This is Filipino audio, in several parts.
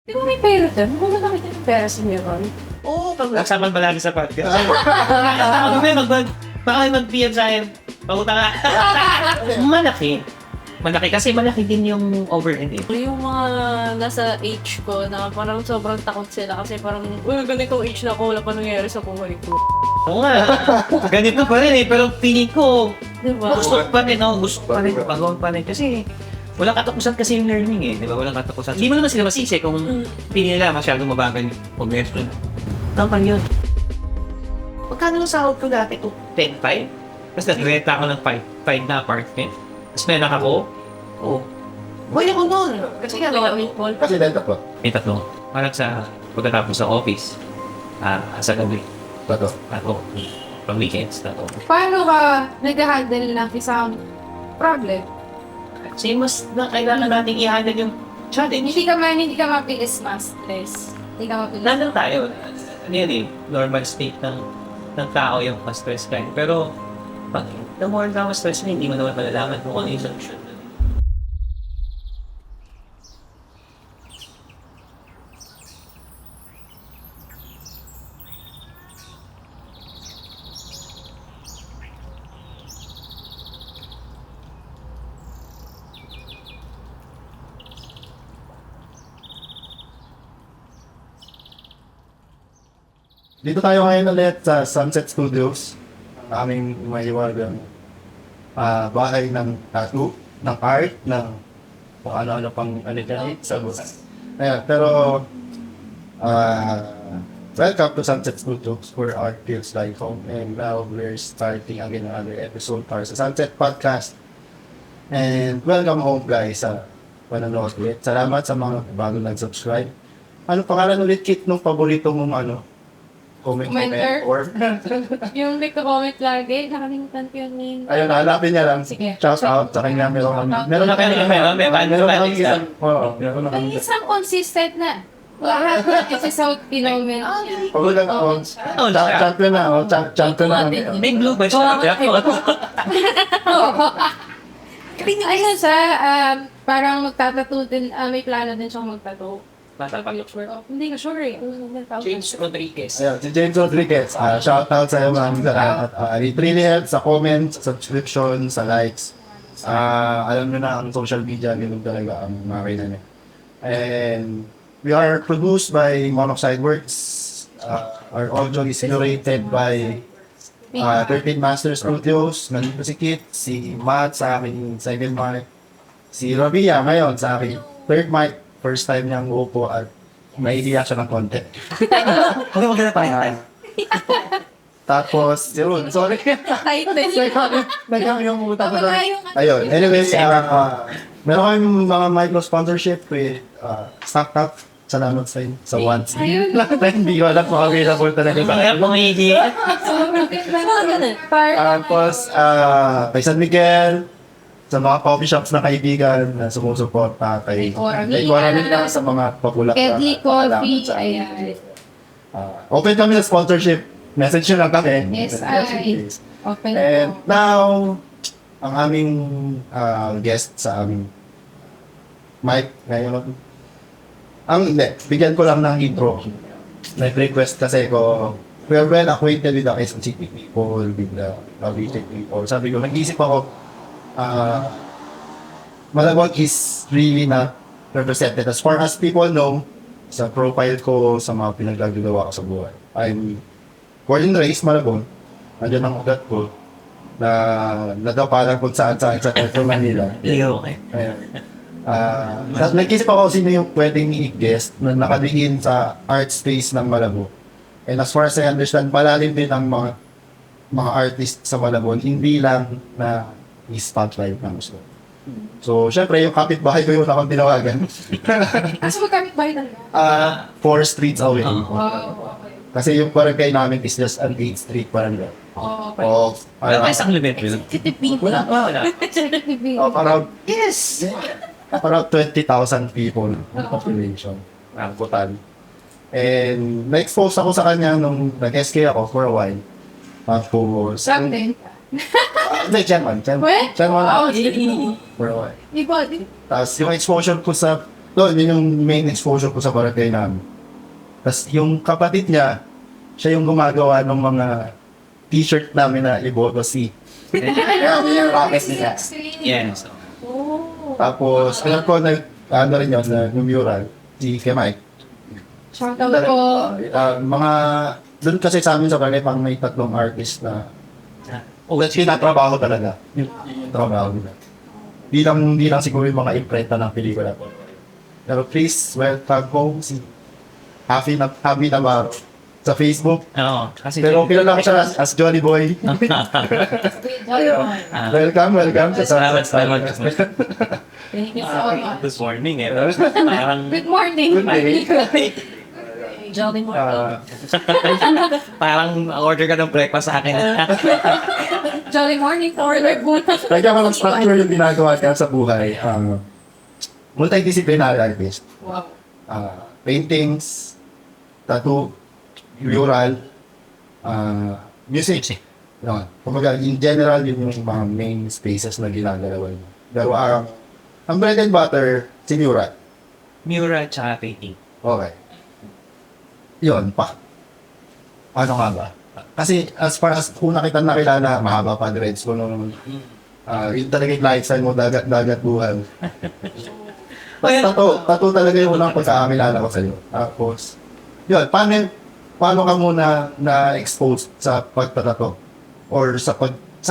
Di ba may pera doon? Kung nakakita ng pera si Meron? Oo, pag-aksaman ba lagi sa podcast? Ako baka mag-PM sa akin. Paguta nga. Malaki. Malaki kasi malaki din yung overhead eh. Yung mga nasa age ko na parang sobrang takot sila kasi parang, ganitong age na ako, wala pa nangyayari sa buhay ko. Oo nga. Ganito pa rin eh. Pero feeling ko, Diba? gusto ko pa rin. No? Gusto ko pa rin. Pagawin pa rin. Kasi walang katapusan kasi yung learning eh. Di ba? Walang katapusan. Hindi mo naman sila masisi kung pili nila masyadong mabagal yung progression. Tama yun. Magkano yung sahod ko dati? 10.5? Tapos nag-renta ako ng 5 na apartment. Tapos may anak ako. Oo. Buhay ako doon. Kasi nga, Kasi dito po. may tatlo. Parang sa pagkatapos sa office. Sa gabi. Bato. Ako. Pang weekends na to. Paano ka nag-handle ng isang problem? Kasi mas na kailangan natin i-handle yung challenge. Hindi ka mabilis ma-stress. Hindi ka mabilis. Nandun tayo. Ano yan eh, normal state ng tao yung ma-stress ka. Pero, pag the more ka ma-stress na, hindi mo naman malalaman kung ano yung solution. Dito tayo ngayon ulit sa Sunset Studios. Ang aming maiwagang bahay ng tattoo, ng art, ng kung ano-ano pang dyan sa buhay. Ayan, pero welcome to Sunset Studios where art feels like home. And now we're starting again another episode para sa Sunset Podcast. And welcome home guys sa panonood ulit. Salamat sa mga bago nag-subscribe. Ano pangalan ulit, Kit, nung paborito mong Commenter? or Yung nagka-comment lagi, nakalimutan ko yung name. ayun, hanapin niya lang. Sige. Shout out sa kanya. Meron kang isang meron kang Isang consistent na. Lahat ng episode kinoment niya. pagulang ako. Oh, Champion na ako. Champion na kami. Big blue ba siya? Ayun siya, parang magtatato din, may plano din siyang magtato. Hindi ko sure eh. James Rodriguez. Ayun, si James Rodriguez. Shout out sa iyo, maraming salamat. It really helps sa comments, sa subscription, sa likes. Alam nyo na ang social media, ganun talaga ang makina niya. And we are produced by Monoxide Works. Our audio is curated by 13 Master Studios. Nandito si Kit, si Matt sa aking second mic, si Rabia ngayon sa aking third mic. First time niyang upo at naiiyak siya ng konti. Maganda pa yan. Tapos, yun, sorry. Nagkami yung utak ko. Ayun. Ayun, anyways, meron kami mga micro-sponsorship with Stock. Salamat sa inyo. Sa once. Ayun. Hindi ko alam kung available talaga. Kaya pumihi. Tapos, kay San Miguel, sa mga coffee shops na kaibigan na sumusuporta kay Coramila sa mga pakulak. Kedley Coffee, ayan. Open kami sa sponsorship. Message nyo lang kami. Yes, ay. Open And po. now, ang aming guest sa aming mic ngayon. Bigyan ko lang ng intro. Nag-request kasi ko, we are well acquainted with the Quezon City people, with the Cavite people. Sabi ko, nag-isip ako, Malabon is really not represented. As far as people know, sa profile ko, sa mga pinaglagawa ko sa buhay. I'm born and raised Malabon. Nandiyan ang ugat ko na nadapalan kung saan-saan sa Metro Manila. Okay. Ayan. Nag-isip ako sino yung pwedeng i-guest na nakadiin sa art space ng Malabon. And as far as I understand, malalim din ang mga artist sa Malabon, hindi lang na i-spotlight ng gusto. So, syempre, yung kapitbahay ko yung akong tinawagan. Kaso magkamit ba yun? 4 streets away. Wow, okay. Kasi yung barangay namin is just an 8th street barangay. Okay. Of, Wala pa isang limit. Wala. around, yes! Around 20,000 people ang population ng Bhutan. And na-expose ako sa kanya nung nag-SK ako for a while. Tapos, Something. Hindi, Gen 1. Weh? Gen 1 Oh, for a while. Di ba? Tapos yung exposure ko sa doon, yun yung main exposure ko sa barangay namin. Tapos yung kapatid niya, siya yung gumagawa ng mga t-shirt namin na Iboto C. Kaya yung rocket nila. Yan. So, Oh. Tapos, alam ko, ano rin yun, yung mural, si Mike. Shoutout po. Mga, doon kasi sa amin sa barangay, pang may 3 artist na oh, tinatrabaho talaga. Yung trabaho nila. Di lang siguro yung mga imprenta ng pelikula. Pero please, welcome po si Happy Navarro sa Facebook. Oo. Kasi Pero kilala ko siya as Jolly Boy. Welcome Salamat. Thank you so much. This morning eh. Parang, Good morning. Good day. Jolly morning. parang order ka ng breakfast sa akin. Jolly morning. Order po. Kaya ka structure yung ginagawa niya sa buhay. Multidisciplinary artist. Wow. Paintings, tattoo, mural, music. No. Kumbaga, in general, yun yung mga main spaces na ginagalawan niya. Pero ang bread and butter, si mural. Mural tsaka painting. Okay. Yun, pa. Ano nga ba? Kasi as far as una kita nakilala, mahaba pa dreads ko nung yun talaga yung lifestyle mo, dagat buhay. Tattoo talaga yung unang pagkakakilala ko sa'yo. Tapos, yun, paano ka muna na-expose sa pagtatato? Or sa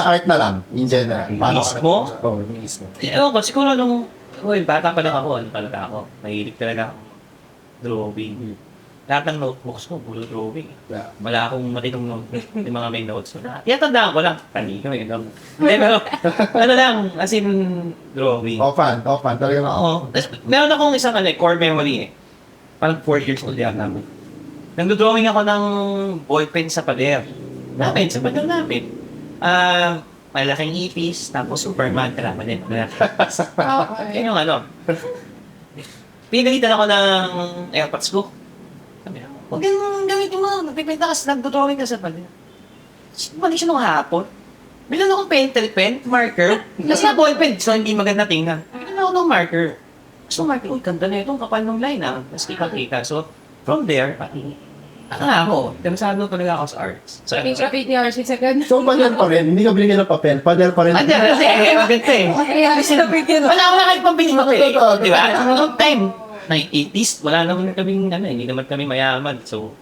art na lang, in general? Mismo? Oo, mismo. Ewan ko, siguro nung bata pa lang ako, mahilig talaga ako drawing. Lahat ng notebooks ko, puro drawing. Yeah. Wala akong matinong notebook, yung mga may notes. Tandaan ko lang, kanino yun. Pero, ano lang, as in, drawing. Fan. Talaga na. Oo. Tapos, meron akong isang core memory eh. Parang 4 years old yan namin. Nagdo-drawing ako ng ballpen sa pader. Sa pader namin. Malaking ipis, tapos Superman, kailangan din. Okay. Yan yung ano. Pinagalitan ako ng airpods ko. Sabi na, huwag yung gamitin mo, nagpipinta kasi nagdo-drawing ka sa pader. Balik siya nung hapon. Bilan akong pen, marker. Kasi na ballpen, so hindi maganda tingnan. Bilan ako ng marker. So, marker, uy, ganda na itong kapal ng line ah. Tapos kita. So, from there, ako, interesado talaga ako sa arts. So, Graffiti RC second. So, pader pa rin. Hindi ka binigyan ng papel. Pader pa rin. kasi, maganda eh. Wala ako na kahit pambili mo eh. Di ba? Noong time, 1980s, wala naman kaming, hindi naman kami mayaman. So,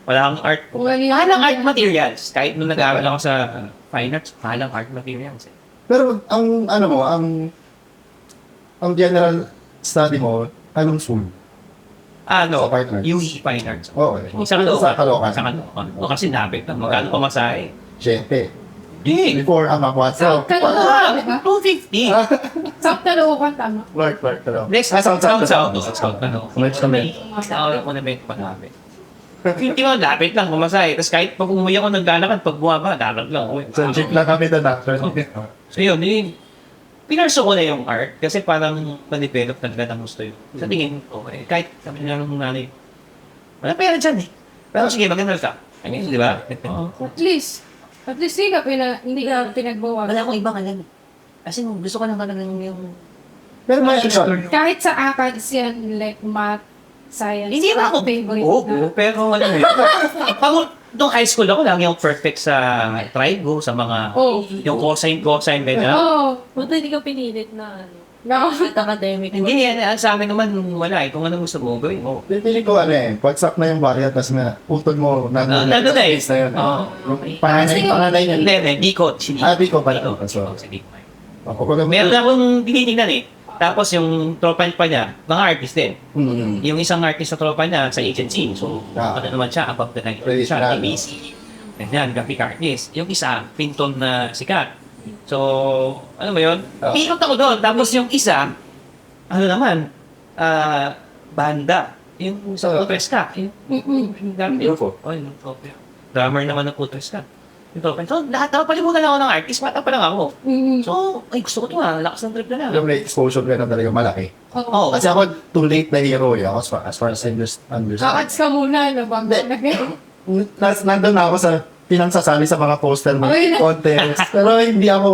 wala akong art. Mahalang art materials. Kahit nung nag-aaral ako sa fine arts, mahalang art materials eh. Pero, ang general study mo, anong school? Sa fine arts. UE Fine Arts. Oo. Sa Caloocan. Sa Caloocan. Sa Caloocan. O kasi napit lang. Magkano pamasahe? Siyempre. Di. Before ang makwatsa. Wala. 250. Sa Caloocan, tama. Clark, pero. Next, South. South. Next kami. Naawala ko na bet pa namin. Hindi mo, lapit lang, pumasay. Tapos kahit pag umuwi ako naglalakad, pag bumaba, dalag lang. Uwi. Sa jeep lang kami na doctor. So yun, pinarso ko na yung art kasi parang na-develop talaga ng gusto yun. Sa tingin ko, kahit sabi nila nung nanay, wala pera dyan eh. Pero sige, maganda ka. I mean, di ba? At least hindi ka pinagbawa. Wala akong ibang alam. Kasi gusto ko lang talaga yung... Pero may ano, Kahit sa ACADS yan, like math, science. Hindi na ako favorite oo, pero ano eh. Nung high school ako, lagi ako perfect sa trigo, sa mga... Oh. Yung cosine, ganyan. Oo. Buti hindi ka pinilit na No. academic. Hindi, sa amin naman wala eh. Kung ano gusto mo, gawin mo. pipili ko pagsak na yung barya, tapos na utol mo, nandun na eh. na yun. Oo. Panganay niya. Hindi ko. Di ko pala. So, Sige. ako Meron akong tinitingnan eh. Tapos yung tropa pa niya, mga artist din. Yung isang artist sa tropa niya sa agency. So, ano naman siya, above the night. Siya, ABC. Ganyan, graphic artist. Yung isa, pinton na sikat. So, ano ba yun? Pinot ako doon. Tapos yung isa, ano naman, banda. Yung sa Putres-Ka. Yung drummer naman ng Putres-Ka. So, lahat ako, palimutan ako ng artist, bata pa lang ako. So, gusto ko ito lakas ng trip na lang. yung may exposure ka na talaga malaki. Oo. Kasi ako, too late na hero ako as far as I understand. ACADS ka muna, Nandun na ako sa pinangsasali sa mga poster mo Okay na. contest. Pero hindi ako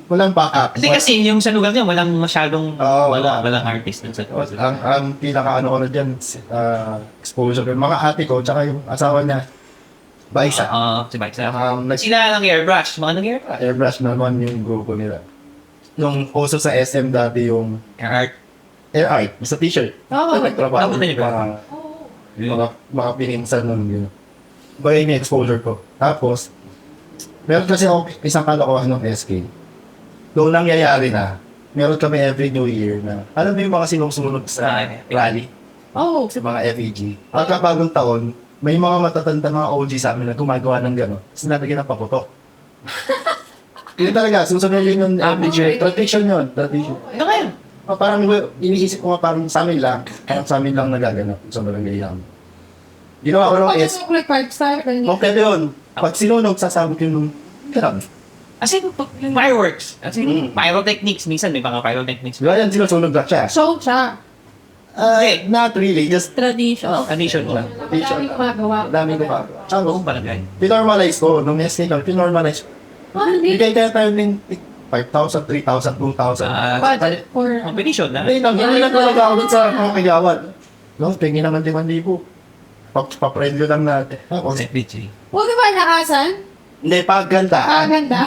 walang backup. Kasi yung sa lugar niya, walang masyadong, Oo, walang artist dun sa lugar. Ang pinaka-ano ko na dyan, exposure. Yung mga ate ko, tsaka yung asawa niya, Baisa. Si Baisa. Nag- Sila ng airbrush, mga ng airbrush. Airbrush naman yung grupo nila. Nung uso sa SM dati yung Art. air art, sa t-shirt. Oo. Nagtrabaho. Tapos na yun ba? Mga piningsan nun yun. Ba yung exposure ko. Tapos, meron kasi ako isang kalokohan ng SK. Doon nangyayari na, meron kami every New Year na, alam mo yung mga sinusunod sa rally, Oh. sa mga FEG. Pagkabagong taon, may mga matatanda mga OG sa amin na gumagawa ng gano'n. Tapos nalagyan ng paputok. Yun talaga, susunod yun yung FEG. Tradition yun, tradition. Ano ngayon? Parang iniisip ko nga parang sa amin lang nagaganap sa barangay lang. Ginawa ko ng Pag S. chocolate card star, ganyan. Okay yun. Pag sinunog, sasabot yun nung ganun. As in, yung fireworks. As in, pyrotechnics. Minsan may mga pyrotechnics. Di ba yan, sinusunog na siya? Show siya. Not really, just Tradition. Tradition lang. tradition. Madaming gumagawa. Daming ko pa. Buong barangay. Pinormalize ko, nung SK kami, pinormalize ko. Hindi. Bigay tayo tayo ng 5,000, 3,000, 2,000. Budget for... Competition na. Hindi lang talaga ako dun sa mga kagawan. No, tingin naman 5,000. Papremyo lang natin. Tapos, FPG. Huwag ba nakasan? hindi, paganda. Ganda.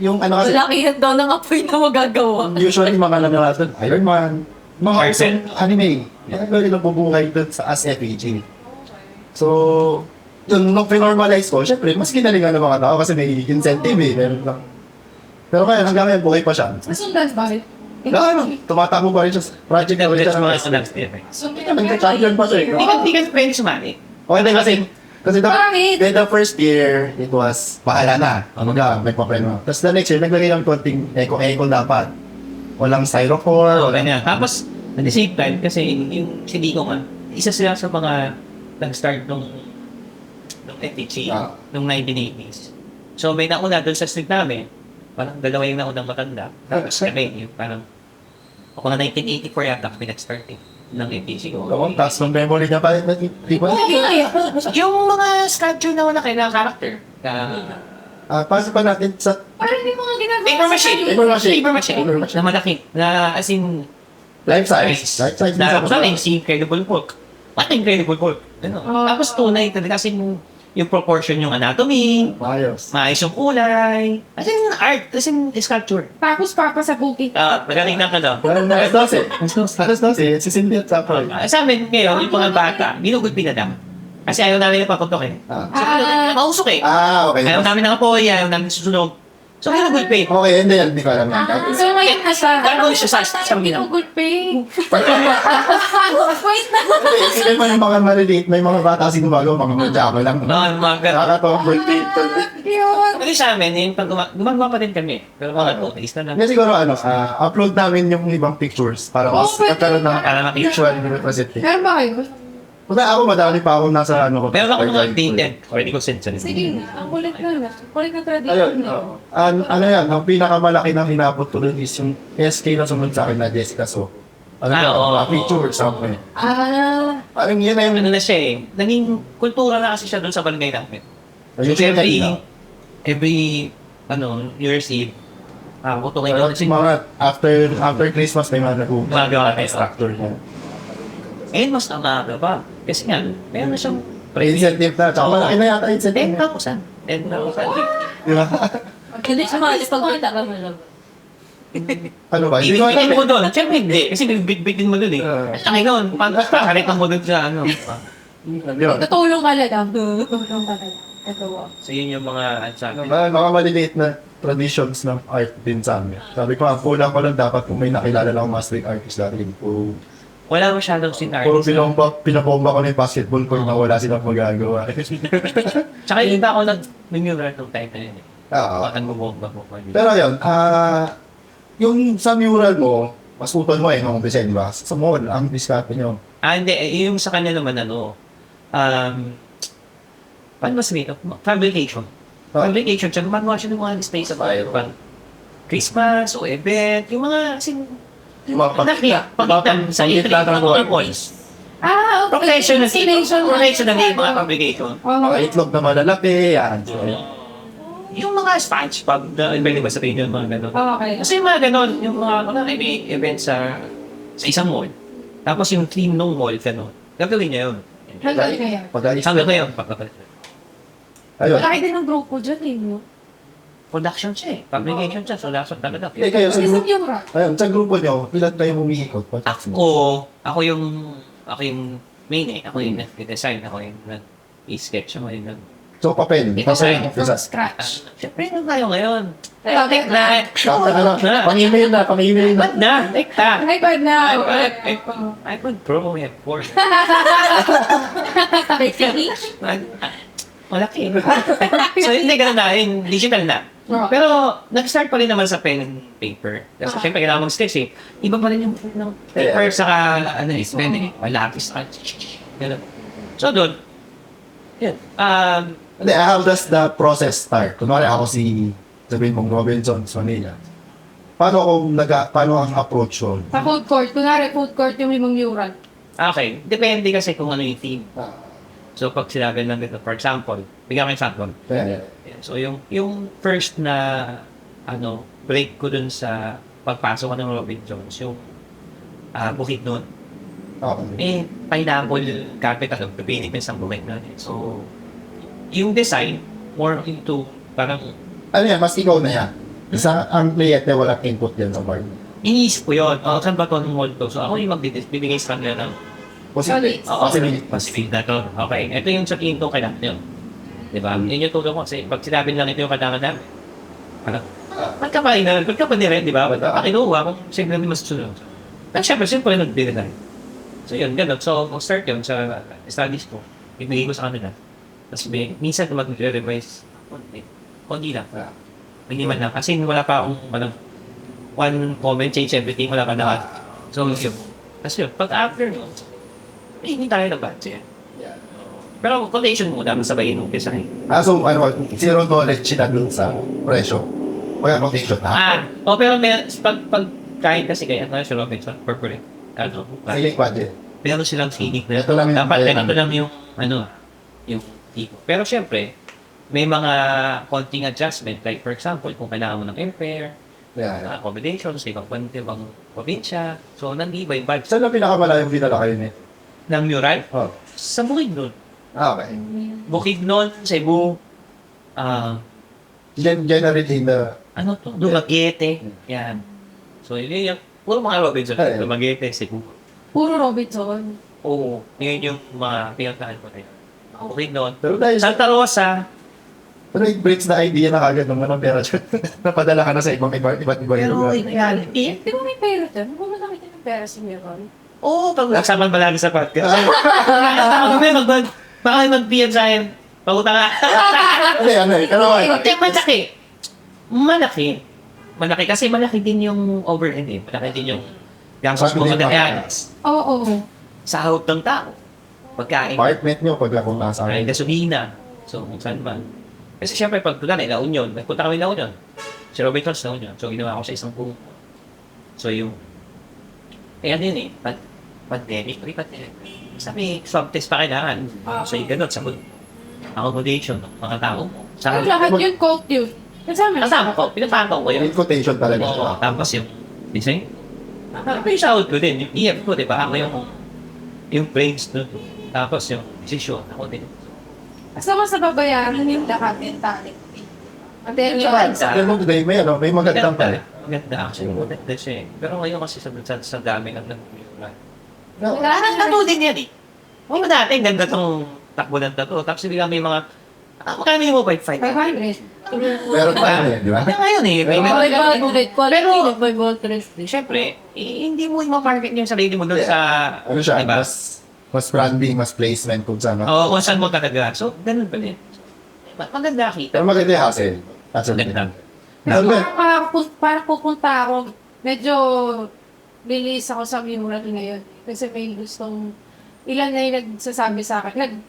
Yung ano kasi, Lakihan daw ng apoy na magagawa. usually mga ano natin, Iron Man, mga Marvel. anime. Mga pwede na bubuhay dun sa as FEG. So, yun, nung pinormalize ko, syempre, mas ginalingan ng mga tao kasi may incentive eh. Meron lang. Pero kaya hanggang ngayon, buhay pa siya. Masundan ba? Tumatakbo pa rin siya sa project na rin siya. mga sunabs din. Nag-champion pa siya eh. Di ka pwede sumali. Okay din kasi Bakit? the first year, it was bahala na. May papreno. Tapos the next year, naglagay ng konting eco dapat. Walang styrofoam. Okay na. Tapos, at the same time, kasi yung si Dico nga, isa sila sa mga nag-start nung FPG, nung 1980s. So, may nauna doon sa street namin, parang dalawa yung naunang matanda. Tapos kami, yung parang, ako na 1984 yata kami nag-start ng FPG ko. Tapos nung memory niya pa, di ba? Yung mga sculpture na wala kailangan character. Pasok pa natin sa Parang hindi mga ginagawa. Paper machine. paper machine. Na malaki. Na as in, Life size. Life size. na kung saan si Incredible Hulk. What Incredible Hulk? Ano? Tapos tunay talaga kasi yung proportion yung anatomy, Ayos. maayos yung kulay, as in art, as in sculpture. Tapos papasabukin. Magaling na ka daw. Alas 12. Alas 12. Si Cindy at Sapol. Sa amin ngayon, yung mga bata, ginugod pinadam. Kasi ayaw namin yung papuntok eh. Mausok eh. Okay. Ayaw namin ng apoy, ayaw namin susunog. So, ginugod pa eh. Okay, hindi ko alam. So ngayon nasa... Gano'n siya sa amin. Good pay. Wait na. Hindi mo yung mga maliliit, may mga bata kasi gumagawa, mga madyama lang. Mga gano'n. Nakakatawang birthday. Yun. Kasi sa amin, yung pag gumagawa pa din kami. Pero mga days na lang. Hindi siguro upload namin yung ibang pictures para mas pwede. magkaroon ng Para makita. visual representation. Meron ba kayo? Wala ako, madami pa ako nasa ano ko. Meron ako mga updated. Pwede ko send sa Sige na. Ang kulit na. Kulit na tradition. Ayun, ano yan, ang pinakamalaki na hinapot ko dun is yung SK na sumunod sa akin na Jessica So. Ano oo. picture, something. Parang yun na yung... Ano na siya eh. Naging kultura na kasi siya doon sa barangay namin. So Ayun, every New Year's Eve, utungin Pero ko kasi mga after Christmas may mga Gumagawa kayo. structure niya. ngayon mas namaga pa. Kasi nga, meron na siyang Incentive na, tsaka malaki na yata incentive. 10,000. 10,000. Di ba? Hindi sumali pag kita ka malam. Ano ba? Hindi ko Ibigin alam mo doon. Siyempre hindi. Kasi big din mo doon eh. Laki doon. Pagkakarit mo doon sa ano. Yun. Tutulong ka lang. Tutulong ka lang. Ito. So yun yung mga sabi. Mga maliliit na traditions ng art din sa amin. Sabi ko, kulang ko lang dapat kung may nakilala lang mga street artist dati. Wala masyadong Puro sinartist. pinapomba ko na yung basketball court na wala silang magagawa. Tsaka yung iba ako nag-mural nung time na yun eh. Oo. Bakit bumomba mo. Pero yun, yung sa mural mo, mas utol mo eh, nung design ba? Sa mall, ang diskarte nyo. Hindi. Yung sa kanya naman paano mas sabihin? Fabrication. Fabrication siya. Gumagawa siya ng mga display sa bahay. Pang Christmas o event. Yung mga Yung mga pakitan sa pangkit mga lang ng boys. Ah, okay. Professionally, mga publication. Mga itlog na malalaki, yan. So, Yung mga SpongeBob na iba sa radio, mga gano'n. Okay. Kasi yung mga gano'n, yung mga may event sa isang mall. Tapos yung theme ng mall, gano'n. Gagawin niya yun. Hanggang kaya. pag-alis. Hanggang ngayon, pagkapalit. Ayun. Malaki din ang grupo dyan eh, no? Production siya eh. Publication siya. So, dapat talaga. Eh, kayo, sa Kasi grupo, yung rock. ayun, sa grupo nyo, ilan kayo umiikot? Ako yung main eh. Ako yung nag-design. Ako yung nag-sketch. Ako yung nag- So, papel. Design. Papel. From scratch. Siyempre, ano tayo ngayon? Okay. Pang-email na, pang-email na. Ba't na? Tekta. iPad na. iPhone Pro, we have 4. Malaki. So, hindi ganun na. Yung digital na. Pero, nag-start pa rin naman sa pen and paper. Kasi siyempre, kailangan mag-sketch eh. Iba pa rin yung paper saka, pen eh. Malapis. Ganun. So, doon. Yun. Hindi, how does the process start? Kunwari ako sabihin mong Robinson sa Manila. Paano ang approach ko? Sa food court. Kunwari, food court yung limang mural. Okay. Depende kasi kung ano yung theme. So, pag sinabi lang dito, for example, bigyan ko example. Yeah. So, yung first na, break ko dun sa pagpasok ko ng Robin Jones, yung bukid nun. Okay. Pineapple carpet, pipili ko isang bukid nun. So, yung design, more into, parang, Ano yan, mas ikaw na yan. Isa, ang kliyente walang input yan sa bar. iniisip ko yun. Saan ba ito ng mall to? So, ako yung magbibigay sa kanila ng Positive. Pacific na to. Okay. Ito yung sa tingin ko kailangan nyo. Diba? Yun yung tulong ko. Kasi pag sinabi lang ito yung kailangan namin, parang, magkapainan, magkapanirin, di ba? Pakinuha kung sino namin masusunod. At syempre, sino pa rin nagbili na. So yun, gano'n. So, start yun sa studies ko. Ibigay ko sa kanila. Tapos minsan mag-revise. Konti lang. Hindi man lang. Kasi wala pa akong, one comment, change everything, wala pa lahat. So, yun. Tapos yun, pag after yun, hindi tayo nag-budget. Pero quotation muna, sabayin mo kesa kayo. So, zero knowledge sila dun sa presyo. Kaya quotation na. Pero pag kahit kasi kaya, si Robinson, corporate, Sige, budget. pero silang feeling na Ito lang yung dapat kaya ganito namin. lang yung tipo. Pero syempre, may mga konting adjustment, like for example, kung kailangan mo ng airfare, Yeah. accommodation sa ibang probinsya, so nag-iba yung budget. Saan ang pinakamalayong pinala kayo ni? Ng mural, Oh. sa Bukidnon. Okay. Bukidnon, Cebu, Generally, Dumaguete, yan. So, yun yung, puro mga Robinson, Ay. Dumaguete, Cebu. Puro Robinson. Oo, yun yung mga pinagtaan ko na yun. Bukidnon. Pero dahil Santa Rosa, pero it breaks the idea na kagad ng manong pera dyan. Napadala ka na sa iba't iba pero lugar. in reality, Di ba may pera dyan? Di ba malaki din ang pera si Meron? oo, pag nagsaman ba lagi sa podcast? Baka mag-PM sa akin, paguta ka. Pero Hindi, malaki. Malaki kasi malaki din yung overhead eh. Malaki din yung gastos mo yan. Oo. Sahod ng tao. Pagkain. apartment nyo pag kung nasa Ay, akin. gasolina. So, kung saan man. Kasi siyempre, pag punta na, La Union. Nagpunta kami La Union. Si Robinson sa La Union. So, ginawa ko sa isang buong. So, yung... Eh, ano yun eh. Pandemic. Sabi, swab test pa kailangan. So, yung ganun. Sa accommodation ng mga tao. Sa Ang lahat yun, quote yun. kasama ko. Pinapakaw ko yun. In quotation talaga siya. Oo. Tapos yung design. May sahod ko din. Yung EF ko, di ba? Ako yung brains nun. Tapos yung decision. Ako din. Kasama sa babayaran yung lahat yung talent. Alam mo, today may magandang pa. Maganda actually. Maganda siya eh. Pero ngayon kasi sa dami ng Wala din yan eh. Oo, dati, ganda tong takbo ng tato. Tapos bigla may mga, magkano mo ba? 500? 500. Meron pa yan eh, di ba? Ngayon eh. Pero- Siyempre, hindi mo i-market yung sarili mo doon sa, Ano siya, diba? mas branding, mas placement kung saan. Oo, kung saan mo talaga. So, ganun pa din. Maganda kita. Pero maganda yung hassle. Hassle din. Maganda. Para pupunta ako, medyo bilis ako sa mural ngayon. Kasi may gustong, ilan na yung nagsasabi sa akin,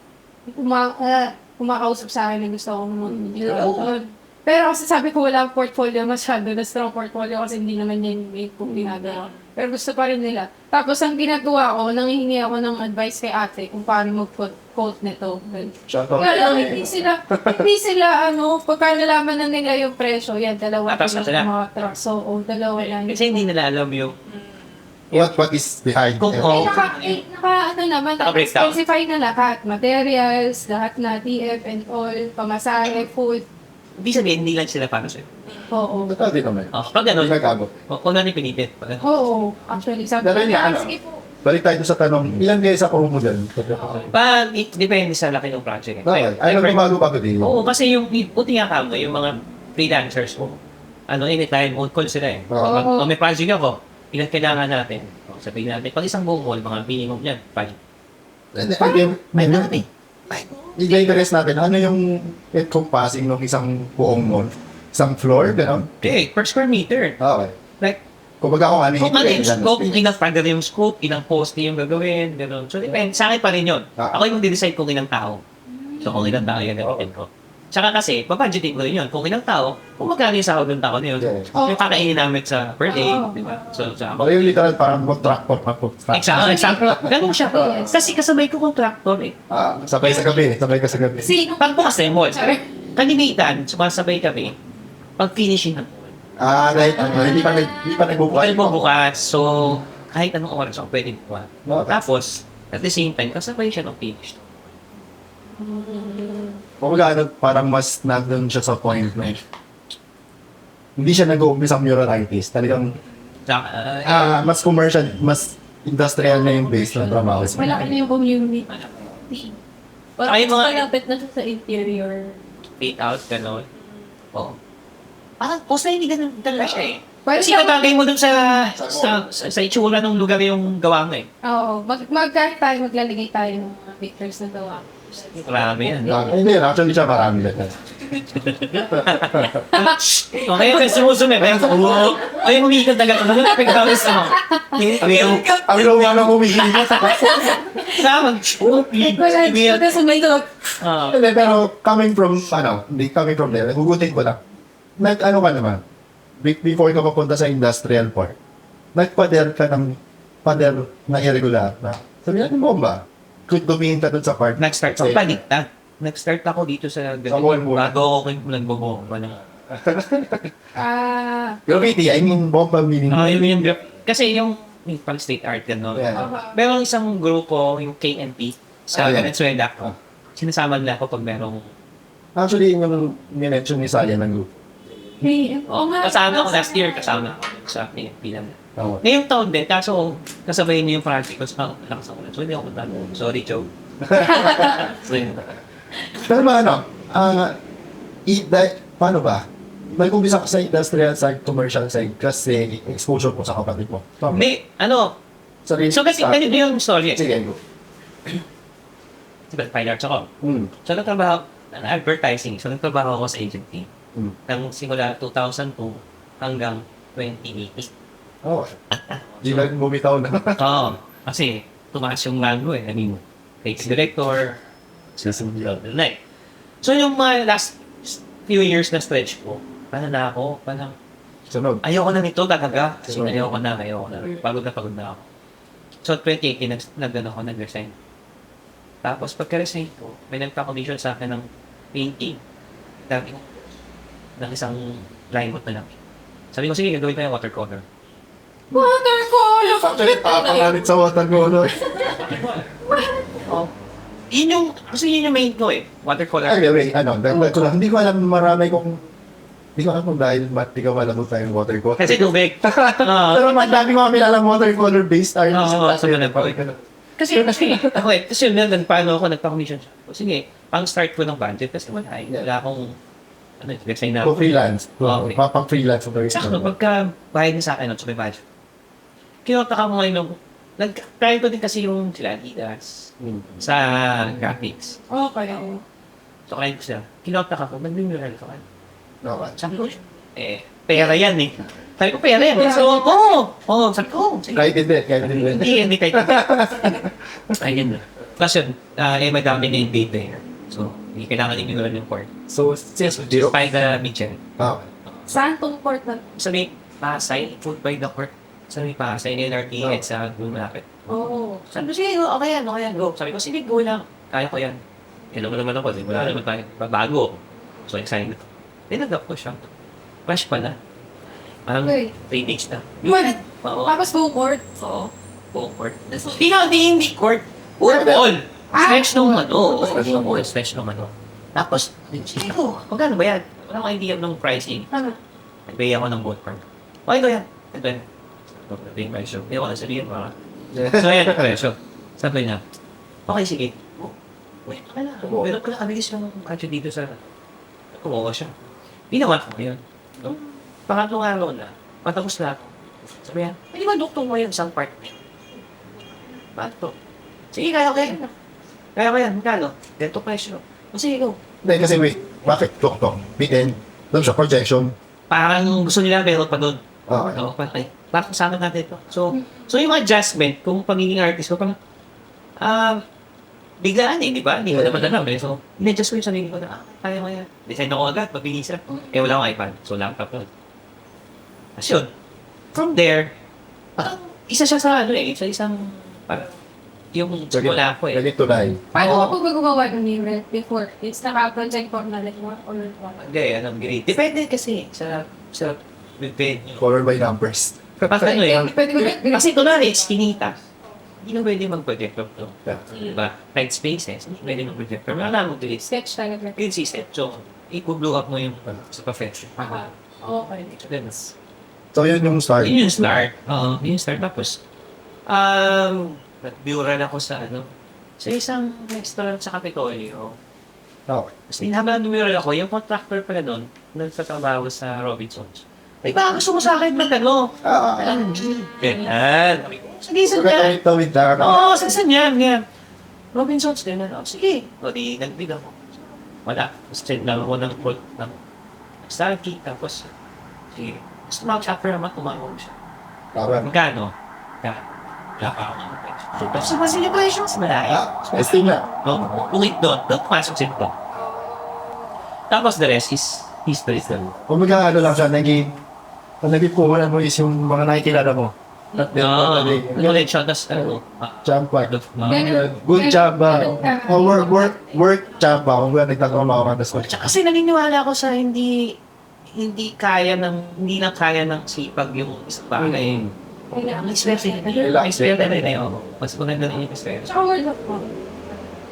kumakausap sa akin na gusto akong mural. Pero kasi sabi ko wala portfolio masyado na strong portfolio kasi hindi naman yan yung kung ginagawa. Pero gusto pa rin nila. Tapos ang ginagawa ko, nanghihingi ako ng advice kay ate kung paano mag-quote nito. Shoutout. Kaya lang, hindi sila, pagka nalaman na nila yung presyo, yan, dalawa Atas na lang sila. yung mga truck. So, dalawa lang. Kasi hindi nila alam yung What is behind Kung- it? Naman, Naka-breakdown. specify na lahat. Materials, lahat na TF and all, pamasahe, food. ibig sabihin, hindi lang sila para sa'yo. Oo. Totoo din naman. Pag gano'n, Nagkakago. kung ano yung pinilit. Oo, actually, sabi Pero ko, yun nga, sige po. Balik tayo sa tanong, ilan kayo sa crew mo dyan? Depende sa laki ng project. Bakit? Ay, nagbabago-bago din. Oo, kasi yung buti nga kamo, yung mga freelancers mo, anytime, on call sila eh. Oo. Kung may project ako, ilan kailangan natin? Sabihin natin, pag isang buong call, mga minimum yan, 5. May natin. I-interest natin, ano yung encompassing ng isang buong mall? Isang floor, gano'n? Okay, per square meter. Okay. Like, Kumbaga kung ano kung ano yung dyan. scope, kung ilang pader yung scope, ilang poste yung gagawin, gano'n. So, depende. Sa akin pa rin yun. Ah. Ako yung decide kung ilang tao. So, kung ilang tao yung gagawin ko. Tsaka kasi, pa-budgeting ko rin yun. Kung ilang tao, kung magkano yung sahod ng tao na yun. Yeah. Yung kakainin namin sa per day, Oo. di ba? So, sa Baka yung literal parang contractor. Exactly. Ganun siya. Yes. Kasi kasabay ko contractor eh. Sabay sa gabi, sabay ka sa gabi. Sino? Pag bukas na yung mall, kalimitan, sumasabay kami, pag finishing ng mall. Dahil hindi pa nagbubukas. Pwede mo bukas, so kahit anong oras ako pwede bukas. Okay. Tapos, at the same time, kasabay siya ng finish. Kumbaga ano, parang mas nandun siya sa point na hindi siya nag-uumpisa ang mural artist. Talagang mas commercial, mas industrial na yung base ng trabaho. Malaki na yung community. Parang Ay, mas mga- malapit na siya sa interior. fit out, gano'n. Oo. Parang post na hindi ganun talaga siya eh. Pwede Kasi ka katagay mo dun sa itsura ng lugar yung gawa mo eh. Oo, maglalagay tayo ng mga pictures na gawa. Marami yan. Hindi, actually siya marami na. Okay, kasi sumusunod. Ay, humihikat na gano'n. Ano na pagkawis mo? Ang luwa na humihingi. Tama. Wala sa may dog. Hindi, pero coming from there, hugutin ko lang. Ano ka naman, before ka papunta sa industrial part, nagpader ka ng pader na irregular na. Sabi natin bomba, could dumingin ka dun sa part. Nag-start sa baliktad. Nag-start ako dito sa Buwan mo. bago ako nagbobomba na. Graffiti, I mean bomba meaning. Yung kasi yung pang state art yan, no? Yeah. Pero isang grupo, yung KNP, sa yeah. Venezuela, sinasama nila ako pag merong... Actually, yung minention ni Saya ng group. Hey, Kasama ko last year, kasama ko sa KNP naman. Tama. Ngayong taon din, kaso kasabay niyo yung project ko sa lakas ako. So hindi ako talo. Sorry, Joe. So yun. Pero ba ano, paano ba? Nag-umpisa ka sa industrial side, commercial side, kasi exposure ko sa kapatid mo. Tama. May, ano, Sorry. so kasi ganito yung story. Sige, go. Diba, fine arts ako. So nagtrabaho, advertising. So nagtrabaho ako sa agency. Nang simula 2002 hanggang 2018. Oh. Di lang bumitaw na. Oo. Kasi tumaas yung rango eh. I mean, creative director, susunod na eh. So yung mga last few years na stretch ko, parang Sunod. ayoko na nito talaga. Kasi ayoko na. Pagod na ako. So 2018, nag-resign. Tapos pagka-resign ko, may nagpa-commission sa akin ng painting. Dami ko ng isang drawing book na lang. Sabi ko, sige, gagawin tayo watercolor. watercolor! Actually, papangalit sa watercolor. Kasi yun yung main ko eh. Watercolor. Anyway, dagdag ko lang. Hindi ko alam kung dahil ba't di ka malabot tayong watercolor. Kasi tubig. Pero madami ko kami alam watercolor-based artist. So yun ang Kasi yun, paano ako nagpa-commission siya. Sige, pang-start ko ng budget kasi wala akong resign na. Kung freelance. Okay. Pang-freelance. Sakto, pagka bayad niya sa akin, so may budget. Kinota ka mo ngayon, try ko din kasi yung sila Adidas sa graphics. Okay. So, kaya ko sila, kinota ka ko, nag-mural ka. Sabi ko, pera yan eh. Sabi ko, pera yan. So, sabi ko, sige. Kahit hindi. Hindi kahit ayun na. Plus yun, madami na yung data eh. So, hindi kailangan i-mural yung port. So, since zero. By the Mitchell. Okay. Saan tong port na? Sabi, Pasay, food by the court. sa may pa, sa NLRT at sa Blue Market. Oo. Sabi ko, sige, okay yan, go. Sabi ko, sige, go lang. Kaya ko yan. Hello naman ako, di wala naman tayo. Bago. So, excited. Tinagap ko siya. Fresh pala. Parang Okay. 3 days na. What? Oo. Tapos go court. Oo. Buong court. Hindi court. All. Stretch nung ano. Stretch nung ano. Tapos, sige ko, magkano ba yan? Wala akong idea ng pricing. Ano? Nag-pay ako ng boat park. Okay ko yan. Ito yan. Ito yung presyo. Hindi ko na sabihin mga. So, yan yung presyo. Sabi niya, okay, sige. Wait, okay na. Pero kabilis lang ang kadyo dito sa... Oo siya. Ginawa ko yun. Pangatlong araw na, patapos na ako. Sabi niya, pwede ba doktor mo yung isang part? Bakit to? Sige, kaya ko yan. Kaya ko yan. Magkano? Ganito presyo. O sige, go. Hindi, kasi wait, bakit tok-tok? Bitin, doon siya, projection. Parang gusto nila pero pa doon. Okay. Oo, okay. Bakit kasama natin ito? So yung adjustment, kung pagiging artist ko, parang, biglaan di ba? Hindi ko naman alam So, in-adjust ko yung sarili ko na, kaya mo yan. Design ako agad, mabilis lang. Eh, wala akong iPad. So, laptop lang. Tapos yun, from there, parang, isa siya sa isang, parang, yung wala ko Ganito na eh. Paano ako gagawa ng event before? It's naka-project for na like what or what? Hindi, anong grade. Depende kasi sa venue. Color by numbers. Kapag ano Pwede ko kasi kunwari, it's kinita. Hindi na pwede mag-projector to. Yeah. Diba? Tight spaces, hindi pwede mag-projector. Wala mo to is, sketch talaga. yun system. So, i-blow up mo yung sa perfection. Okay. That's, So yun yung start. yun yung start. Oo, yun yung start. Tapos, nag-bureau ako sa isang restaurant sa Capitolio. Okay. Tapos habang nag-bureau ako, yung contractor pala doon, nagtatrabaho sa Robinsons. Ay, baka gusto mo sa akin mag-ano? Ganyan. Sige, So saan yan? tawid na. Oo, saan yan? Ganyan. Robinsons, ganyan. Oh, sige. O, di, nag-bid ako. Wala. Tapos, send lang ako ng quote ng Starkey. Tapos, sige. Gusto mag-shopper naman, tumawag siya. Parang, Magkano? Wala pa ako ng price. So, tapos sa mga celebrations, malaki. testing na. Ulit doon. Doon pumasok sila doon. Tapos the rest is history. Kung ano lang siya, naging puhunan mo is yung mga nakikilala mo. Ulit siya. Tapos, Champa. Ganun. Good chamba. Work chamba. Kung ba nagtatrabaho ka tapos Tsaka kasi naniniwala ako sa hindi na kaya ng sipag yung isang bagay. Ang swerte. Ang swerte na yun. Mas maganda na yung swerte. Tsaka word of mouth.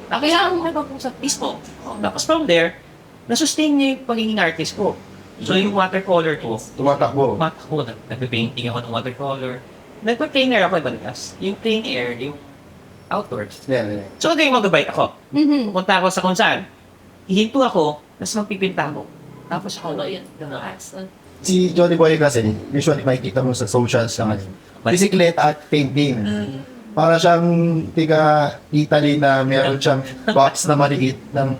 Kailangan mo kapag-usap mismo. Tapos from there, nasustain niya yung pagiging artist ko. So yung watercolor ko, tumatakbo. nagpe-painting ako ng watercolor. Nagpe-plein air ako ibalas. Yung plein air, yung outdoors. Yeah. So hindi mag-bike ako. Mhm. Pupunta ako sa kung saan. Ihinto ako, tapos magpipinta ako. Tapos ako, ayan, Si Johnny Boy kasi, usually makikita mo sa socials siya ngayon. Bicicleta at painting. Para siyang Italy na meron siyang box na maliit ng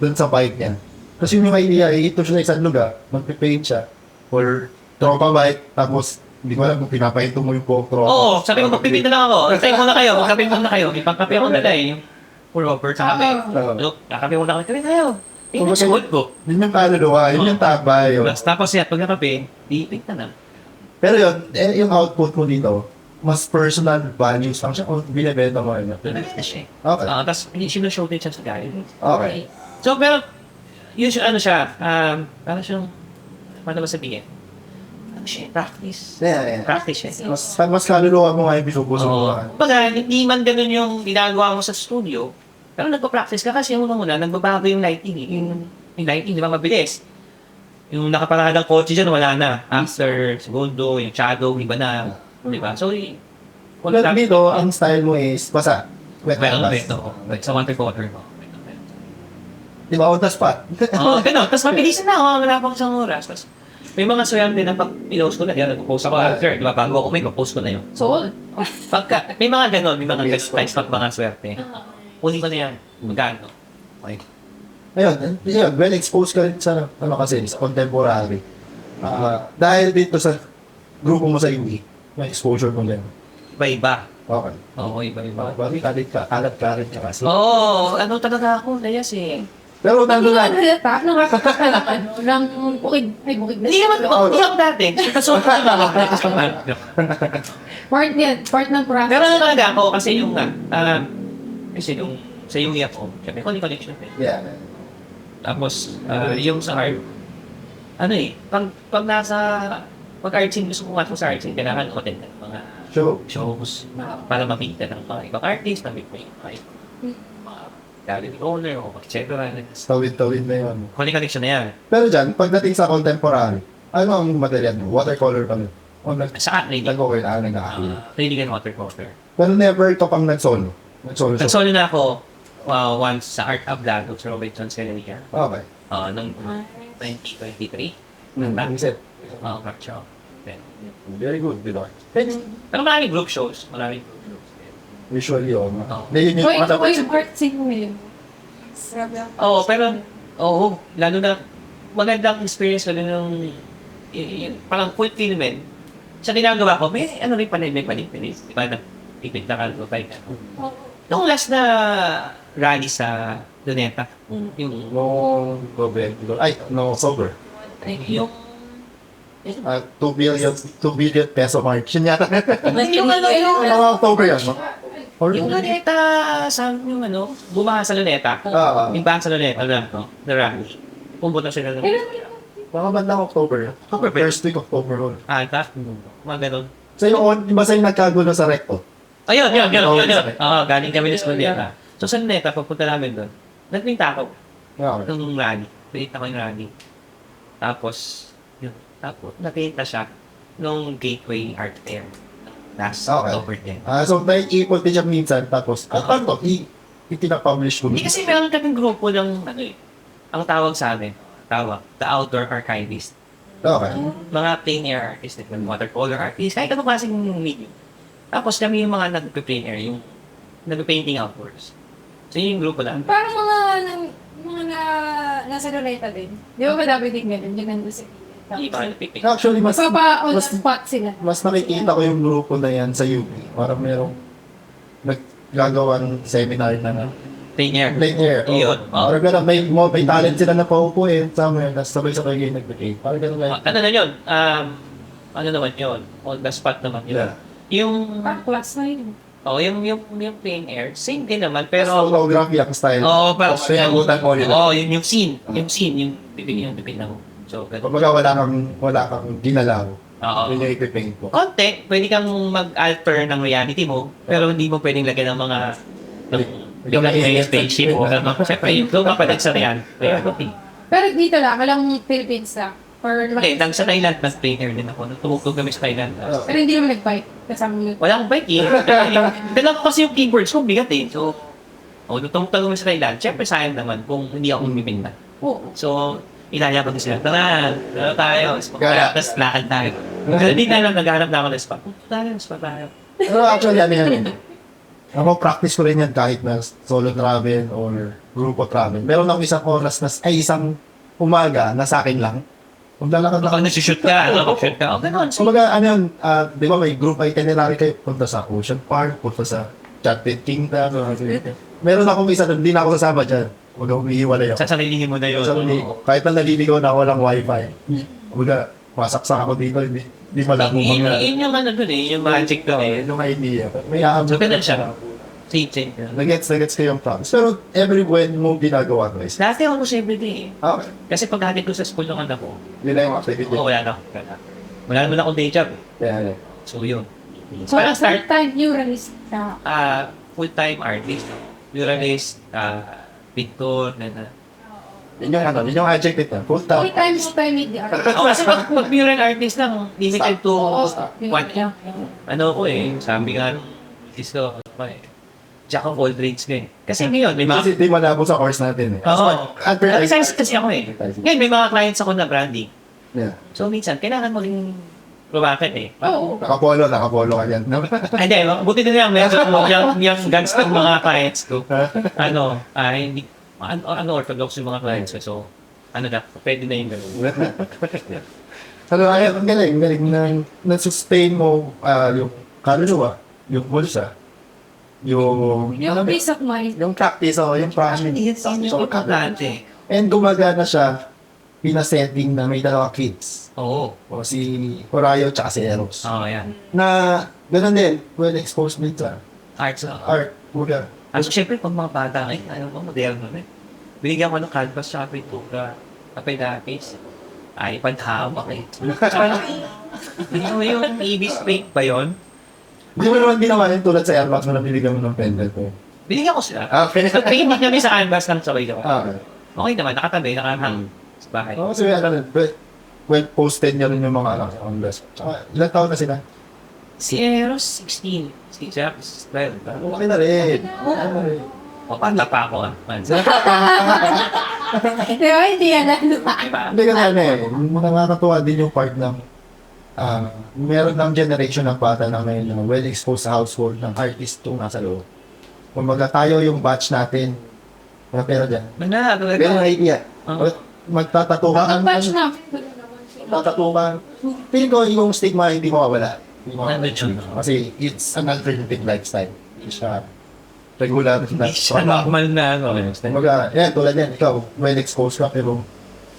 dun sa bike niya. Tapos yung may idea, ito siya sa isang lugar, magpipaint siya for tropa bike, tapos hindi ko alam kung pinapahinto mo yung buong tropa. Oo, sabi ko, magpipinta lang ako. Antay ko na kayo, magkape muna kayo. Ipangkape ako nila eh. Yung pullover sa kape. Look, kakape muna kayo. Kape tayo. Tingnan sa hood ko. Yun yung kaluluwa, yun yung tabay. Yun. Tapos yan, pag nakape, ipinta na. Pero yun, yung output mo dito, mas personal values lang siya o binibenta mo yun. Nagkita siya eh. Okay. Tapos, sinushow din siya sa guide. Okay. So, pero, yun siya, parang siyang, paano ba sabihin? Siya, practice. Yeah. Practice siya. Mas kaluluwa mo nga yung binubuso mo. Baga, hindi man ganun yung ginagawa mo sa studio, pero nagpa-practice ka kasi yung una nagbabago yung lighting eh. Yung lighting, di ba, mabilis. Yung nakaparadang kotse dyan, wala na. After segundo, yung shadow, iba na. Di ba? So, Well, dito, ang style mo is basa. Wet well, canvas. like sa watercolor mo. Di ba, on the spot? Oo, ganun. Tapos mabilis na ako, wala pang isang oras. Tapos, may mga swerte na pag pinost ko na, yan, nag-post ako after, di ba? Bago ako may post ko na yun. So, Pagka, may mga ganun, may mga guys pag mga swerte. Uli ko na yan. Magkano? Okay. Ayun, well exposed ka rin sa, kasi, sa contemporary. Dahil dito sa grupo mo sa UE, may exposure mo din. Iba-iba. Okay. Oo, iba-iba. Bakit kalit ka rin ka kasi. Oo, ano talaga ako, Layas eh. Pero nandun lang. Ng bukid. Ay, bukid na. Hindi naman, hindi ako dati. Kaso, Part yan. Part ng process. pero ano talaga ako, kasi yung kasi yung, sa yung iyak ko, syempre, connection eh. Yeah. Tapos, yung sa art, ano eh, pag art scene, gusto mo sa art scene, kailangan attend ng mga Show. shows para makita ng mga ibang artist, na may mga gallery owner, o etc. Tawid-tawid na yun. Connection na yan. Pero dyan, pagdating sa contemporary, ano ang material mo? Watercolor pa rin. O Sa reading. nag-okay na, nag-aakil. Reading and watercolor. Pero never ito pang nag-solo. Nag-solo show. Nagsolo na ako once sa Art of Lado sa Robinson Serelia. Okay. Noong 2023. Set. Workshop. Then, Very good, Bidor. pero maraming group shows. Maraming group shows. Usually, oh. Oo. Hindi, yun yung Ito mga yung art scene mo yun. Grabe ako. Oo, pero, lalo na, magandang experience ko nung, parang fulfillment. Sa ginagawa ko, may ano rin pala, may panipinis. Di ba, nagpipit na ka, bike na. Nung last na rally sa Luneta, yung, no, sober. yung, 2 billion peso mark. Yun yata. yung ano, Mga October yan, no? Or, yung Luneta, sa yung ano, bumaha sa Luneta. Yung bahan sa Luneta, na rally. Pumunta sila ng, mga bandang October. October ba? First week October. ata, mga ganun. So yung, iba sa'yo nagkagulo sa recto. Ayun, yun. Oo, Oo, galing kami sa Luneta. So sa Luneta, pagpunta namin doon, nag-print ako Okay. nung rally. Print ako yung rally. Tapos, yun. Tapos, nakita siya nung Gateway Art Fair. Last Okay. October 10. So, naiipon din siya minsan, tapos, ano to? Ipinapublish ko. Hindi kasi meron kaming grupo ng, ano eh, ang tawag sa amin, The Outdoor Archivist. Okay. Mga plein air artists, like watercolor artists, kahit anong klaseng medium. Tapos kami yung mga nag-plein air, yung nag-painting outdoors. So yun yung grupo lang. Parang nasa Luneta din. Di ba madami din ganun? Yung nandun sa Hindi pa nag-painting. Actually, mas Papa on the spot sila. nakikita ko yung grupo na yan sa UP. Parang merong naggagawa ng seminar na Plein air. plain air. Yun. Parang gano'n, may talent sila na paupo eh. Somewhere, tapos sabay-sabay kayo nag-play. Parang gano'n lang. Ano na yun? Ano naman yun? On the spot naman yun. Yeah. Yung, Parang class na yun. yung plein air, same din naman, pero, Photography ang style. parang, Tapos pinagutan mo nila. yung scene, yung pipin ako. So, ganun. Kumbaga wala kang ginalaw. Oo. Yun yung ipipaint mo. Konti, pwede kang mag-alter ng reality mo, pero hindi mo pwedeng lagyan ng mga yung lagyan ng spaceship o ano. Siyempre, yung doon kapalit sa reality. Pero dito lang, walang Philippines lang. Or Hindi, sa Thailand, mas trainer din ako. Nung tumugtog kami sa Thailand. Pero hindi naman nag-bike. Kasama mo. Wala akong bike eh. Dala ko kasi yung keyboards ko, bigat eh. So, nung tumugtog kami sa Thailand, siyempre sayang naman kung hindi ako umipinta. Oo. So, ilaya ko din sila. Tara tayo. Gaya. Tapos lakad tayo. Pero hindi na lang naghanap na ako ng spot. Spot tayo. Pero actually, ano yan. Ako, practice ko rin yan kahit na solo travel or grupo travel. Meron akong isang oras na, isang umaga na sa akin lang. Maglalakad lang. Kapag nagsushoot ka, shoot ka. O, ganun. Kumbaga, ano yun, di ba may group itinerary kayo, punta sa Ocean Park, punta sa Chatted Kingdom. Meron akong isa, hindi na ako sasama dyan. Huwag akong umiiwalay ako. Sasarilihin mo na yun. Kahit na naliligaw na ako walang wifi. Kumbaga, masaksak ako dito, hindi malabo mga... Yun yung ano dun eh, yung magic dun eh. Yung idea. May aabot. So, ganun siya. Same. Nagets ko yung promise. Pero every when mo ginagawa ko is, Dati ako every day. okay, Kasi pag hatid ko sa school ng anak ko, yun na yung activity. wala na. Wala naman akong day job. Yeah. So, yun. So, Parang start, time muralist ka. full-time artist. Muralist, pintor, Yun yung adjective na. Full time. Full time multimedia. Kasi pag mural artist lang, limited to Oo. one. Ano ko eh, sabi nga, iso, jack of all trades nga eh. Kasi ngayon, may mga... Kasi di malabo sa course natin eh. Oo. Advertising. Kasi ako eh. Ngayon, may mga clients ako na branding. Yeah. So, minsan, kailangan mo rin lumakit eh. Oo. Nakapolo ka dyan. Hindi, buti na lang, meron yung guns ng mga clients ko. Hindi, orthodox yung mga clients ko. So, pwede na yung gano'n. Ang galing na-sustain mo yung kaluluwa, yung bulsa, yung Yung peace of mind. yung practice o yung practice. Yun yung importante. And gumagana siya pinasetting na may dalawang kids. Oo. O si Horayo tsaka si Eros. Oo, yan. Na gano'n din, well exposed din sa Arts. art. Kumbaga, So, syempre, pag mga bata, ano ba, moderno na. Binigyan ko ng canvas sa pintura, kapilapis, iPad hawak eh. Hindi mo yung Ibis Paint ba yun? hindi mo naman ginawa yun tulad sa Airbox na nabibigyan mo ng pendant ko. Binigyan ko sila. Okay. Nag-paint kami sa canvas ng sabay-sabay. Okay. Okay naman, nakatabi, nakahang sa bahay. Oo, kasi ano, well, posted niya rin yung mga anak sa Congress. Tsaka, ilang taon na sila? Si Eros, 16. Si Jeff, 12. Laki na rin. O, panda pa ako ah. Man. Di ba, hindi yan Diba? Hindi kasi ano eh, nakakatuwa din yung part ng meron ng generation ng bata na may well-exposed sa household ng artist yung nasa loob. Kumbaga tayo yung batch natin, mga pera dyan. Mana, Pero talaga. idea, Oo. magtatato ka. Ang batch namin, wala naman sila. Magtatato ka. Feeling ko yung stigma hindi mawawala. Hindi mawawala. Nandun yun. Kasi it's an alternative lifestyle. Hindi siya regular na. Siya normal na ano. Kumbaga, yan, tulad yan, ikaw, well-exposed ka, pero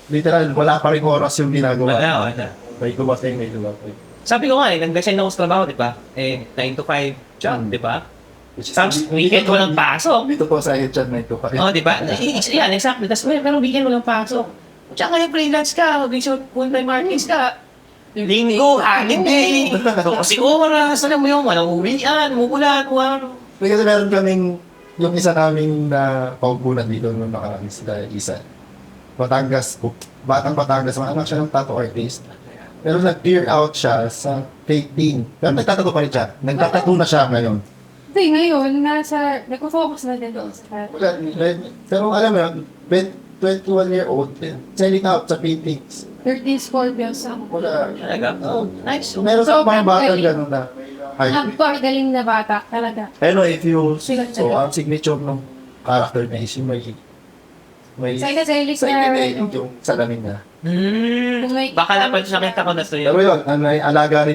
literal, wala pa rin oras yung ginagawa. Wala. May dumating, may dumating. Sabi ko nga eh, nag-design ako sa trabaho, di ba? Eh, 9 to 5 job, di ba? Tapos, weekend walang pasok. Dito po sa HR na ito pa rin. Oh, di ba? Yan, exactly. Tapos, pero weekend walang pasok. Tsaka yung freelance ka, full-time artist ka. Linggo, holiday. So, kasi oras, alam mo yung walang uwian, umuulan, ano. Kasi meron kaming, yung isa naming na paupunan dito nung nakaraan sila isa. Batangas, batang Batangas, anak siya ng tattoo artist. Pero nag-clear out siya sa fake team. Pero nagtatato pa rin siya. Nagtatato na siya ngayon. Hindi, ngayon, nag-focus na din doon sa Pero alam mo yun, 21-year-old, selling out sa paintings. 13 Scorpions ako. Wala. Talaga? Oh, nice. So, meron sa mga bata galing. gano'n na. Napakagaling na bata, talaga. Pero if you, Sigat so siya. ang signature ng character na is yung may Psychedelic sa na yung salamin niya. Hmm. Kung may- Baka naman nakita ko na sa'yo. Pero yun, may alaga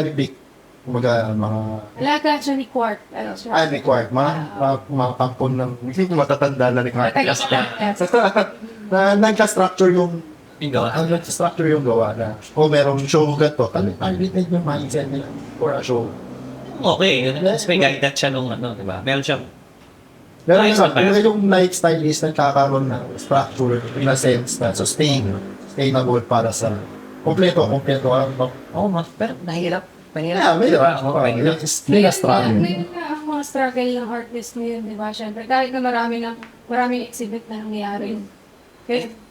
ni Vic. Kumbaga, mga, Alaga siya ni Quark. Ano siya? ni Quark, mga pampon ng, hindi ko matatanda na ni Quark. Matagal na. Na nagka-structure yung, Yung gawa. ang nagka-structure yung gawa na, merong show ganito, targeted yung mindset nila for a show. Okay, mas may guidance siya nung ano, di ba? Meron siyang Pero Ayos na tayo. yung lifestyle is nagkakaroon ng structure in a sense na sustainable para sa kompleto. oh, pero nahirap. Yeah, may Mahirap. struggle. Ngayon na ang mga struggle ng artist ngayon, di ba? Siyempre, kahit na maraming exhibit na nangyayari.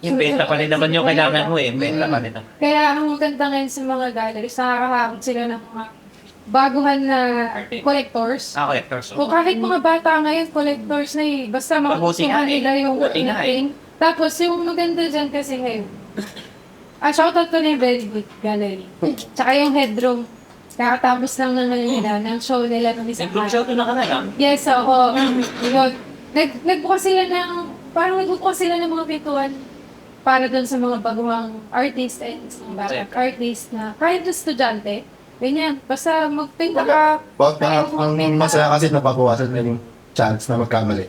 Yung benta pa rin naman yung kailangan mo eh. Benta pa rin naman. Kaya ang maganda ngayon sa mga galleries, nakakahakot sila ng mga baguhan na collectors. Collectors. O kahit mga bata ngayon, collectors na eh. Basta Mabuti nga makukuha eh. nila yung Mabuti nga eh. thing. Tapos yung maganda dyan kasi ngayon, shoutout to na yung Very Good Gallery. Tsaka yung Headroom. Kakatapos lang na nila ng show nila ng isang Nag-group show na ka na lang. Yes, ako. Yun. Nagbukas sila ng mga pintuan para doon sa mga baguhang artist and batang artist na kahit na estudyante. Ganyan. Basta magpinta ka. Ang masaya kasi napabawasan na yung chance na magkamali.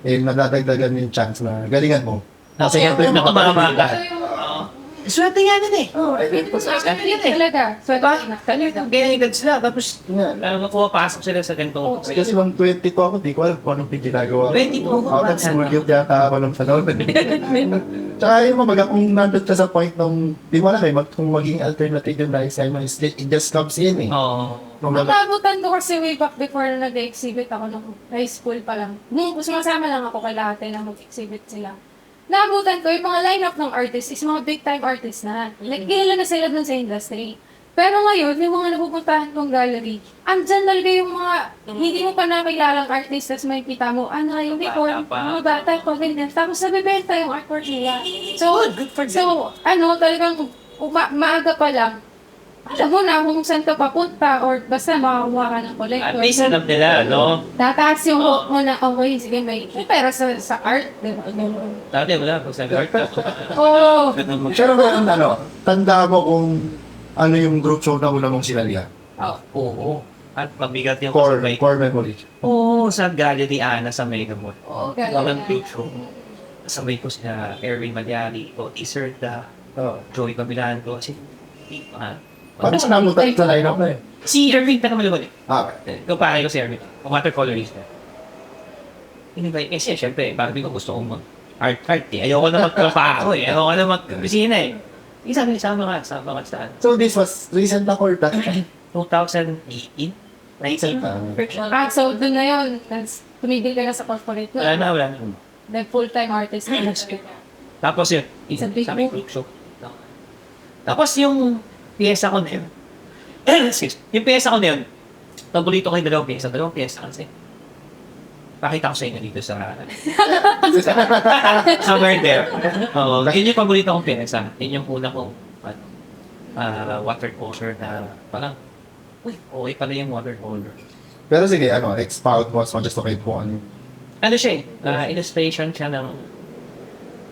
Nadadagdagan yung chance na galingan mo. Kasi ito yung nakamamaga. Swerte nga din eh. Talaga. So, Talagang ganyan sila. Tapos, nakuha pasok sila sa ganito. Kasi bang 22 ako, di ko alam kung anong ginagawa. 22 ako. Out of school yun yata ako ng panahon. Tsaka yung mabaga, kung nandun ka sa point nung, di mo alam eh, kung maging alternative yung lifestyle mo, it just comes in eh. Oo. Nakabutan ko kasi way back before na nag-exhibit ako ng high school pa lang. Sumasama lang ako kay ate na mag-exhibit sila. Naabutan ko, yung mga lineup ng artists is mga big time artists na. Nagkilala na sila dun sa industry. Pero ngayon, yung mga napupuntahan kong gallery, andyan talaga yung mga hindi mo pa nakilalang artist, tapos may kita mo, yung before, mga bata ko, ganyan. Tapos nabibenta yung artwork nila. So, talagang maaga pa lang, alam mo na kung saan ka papunta or basta makakuha ka ng collector. At least alam nila, no? Tataas yung hook mo na, okay, sige, may pera sa art. Dati wala, pag sabi art ka. Oo. Pero tanda mo kung ano yung group show na una mong sinalihan. Oo. At mabigat yung Core memory. Oo, sa Gallery Ana sa Mega Mall. Oo, Walang group show. Kasabay ko sila Erwin Malyari, Otis Serta, Oo. Joey Babilando, kasi Parang sa namutan sa lineup na eh. si Erwin, taga-Malabon eh. Okay. Ikaw pare ko si Erwin, watercolorist na. Inibay, kasi syempre, parang ko gusto kong art eh. Ayoko na magtrabaho eh. Ayoko na mag-kusina eh. Sabi niya, sama ka saan? So this was recent na or that? 2018? 19? So doon na yun. Tapos tumigil ka na sa corporate. Wala na. Then full-time artist ka na. Tapos yun, Sa big sabi book. ko, tapos yung piyesa ko na yun, excuse, yung piyesa ko na yun, paborito ko yung dalawang piyesa kasi. Pakita ko sa inyo dito sa somewhere there. Oo, yun yung paborito kong piyesa. Yun yung una kong watercolor na parang, uy, okay pala yung watercolor. Pero sige, expound mo as much as okay po ano. Ano siya illustration siya ng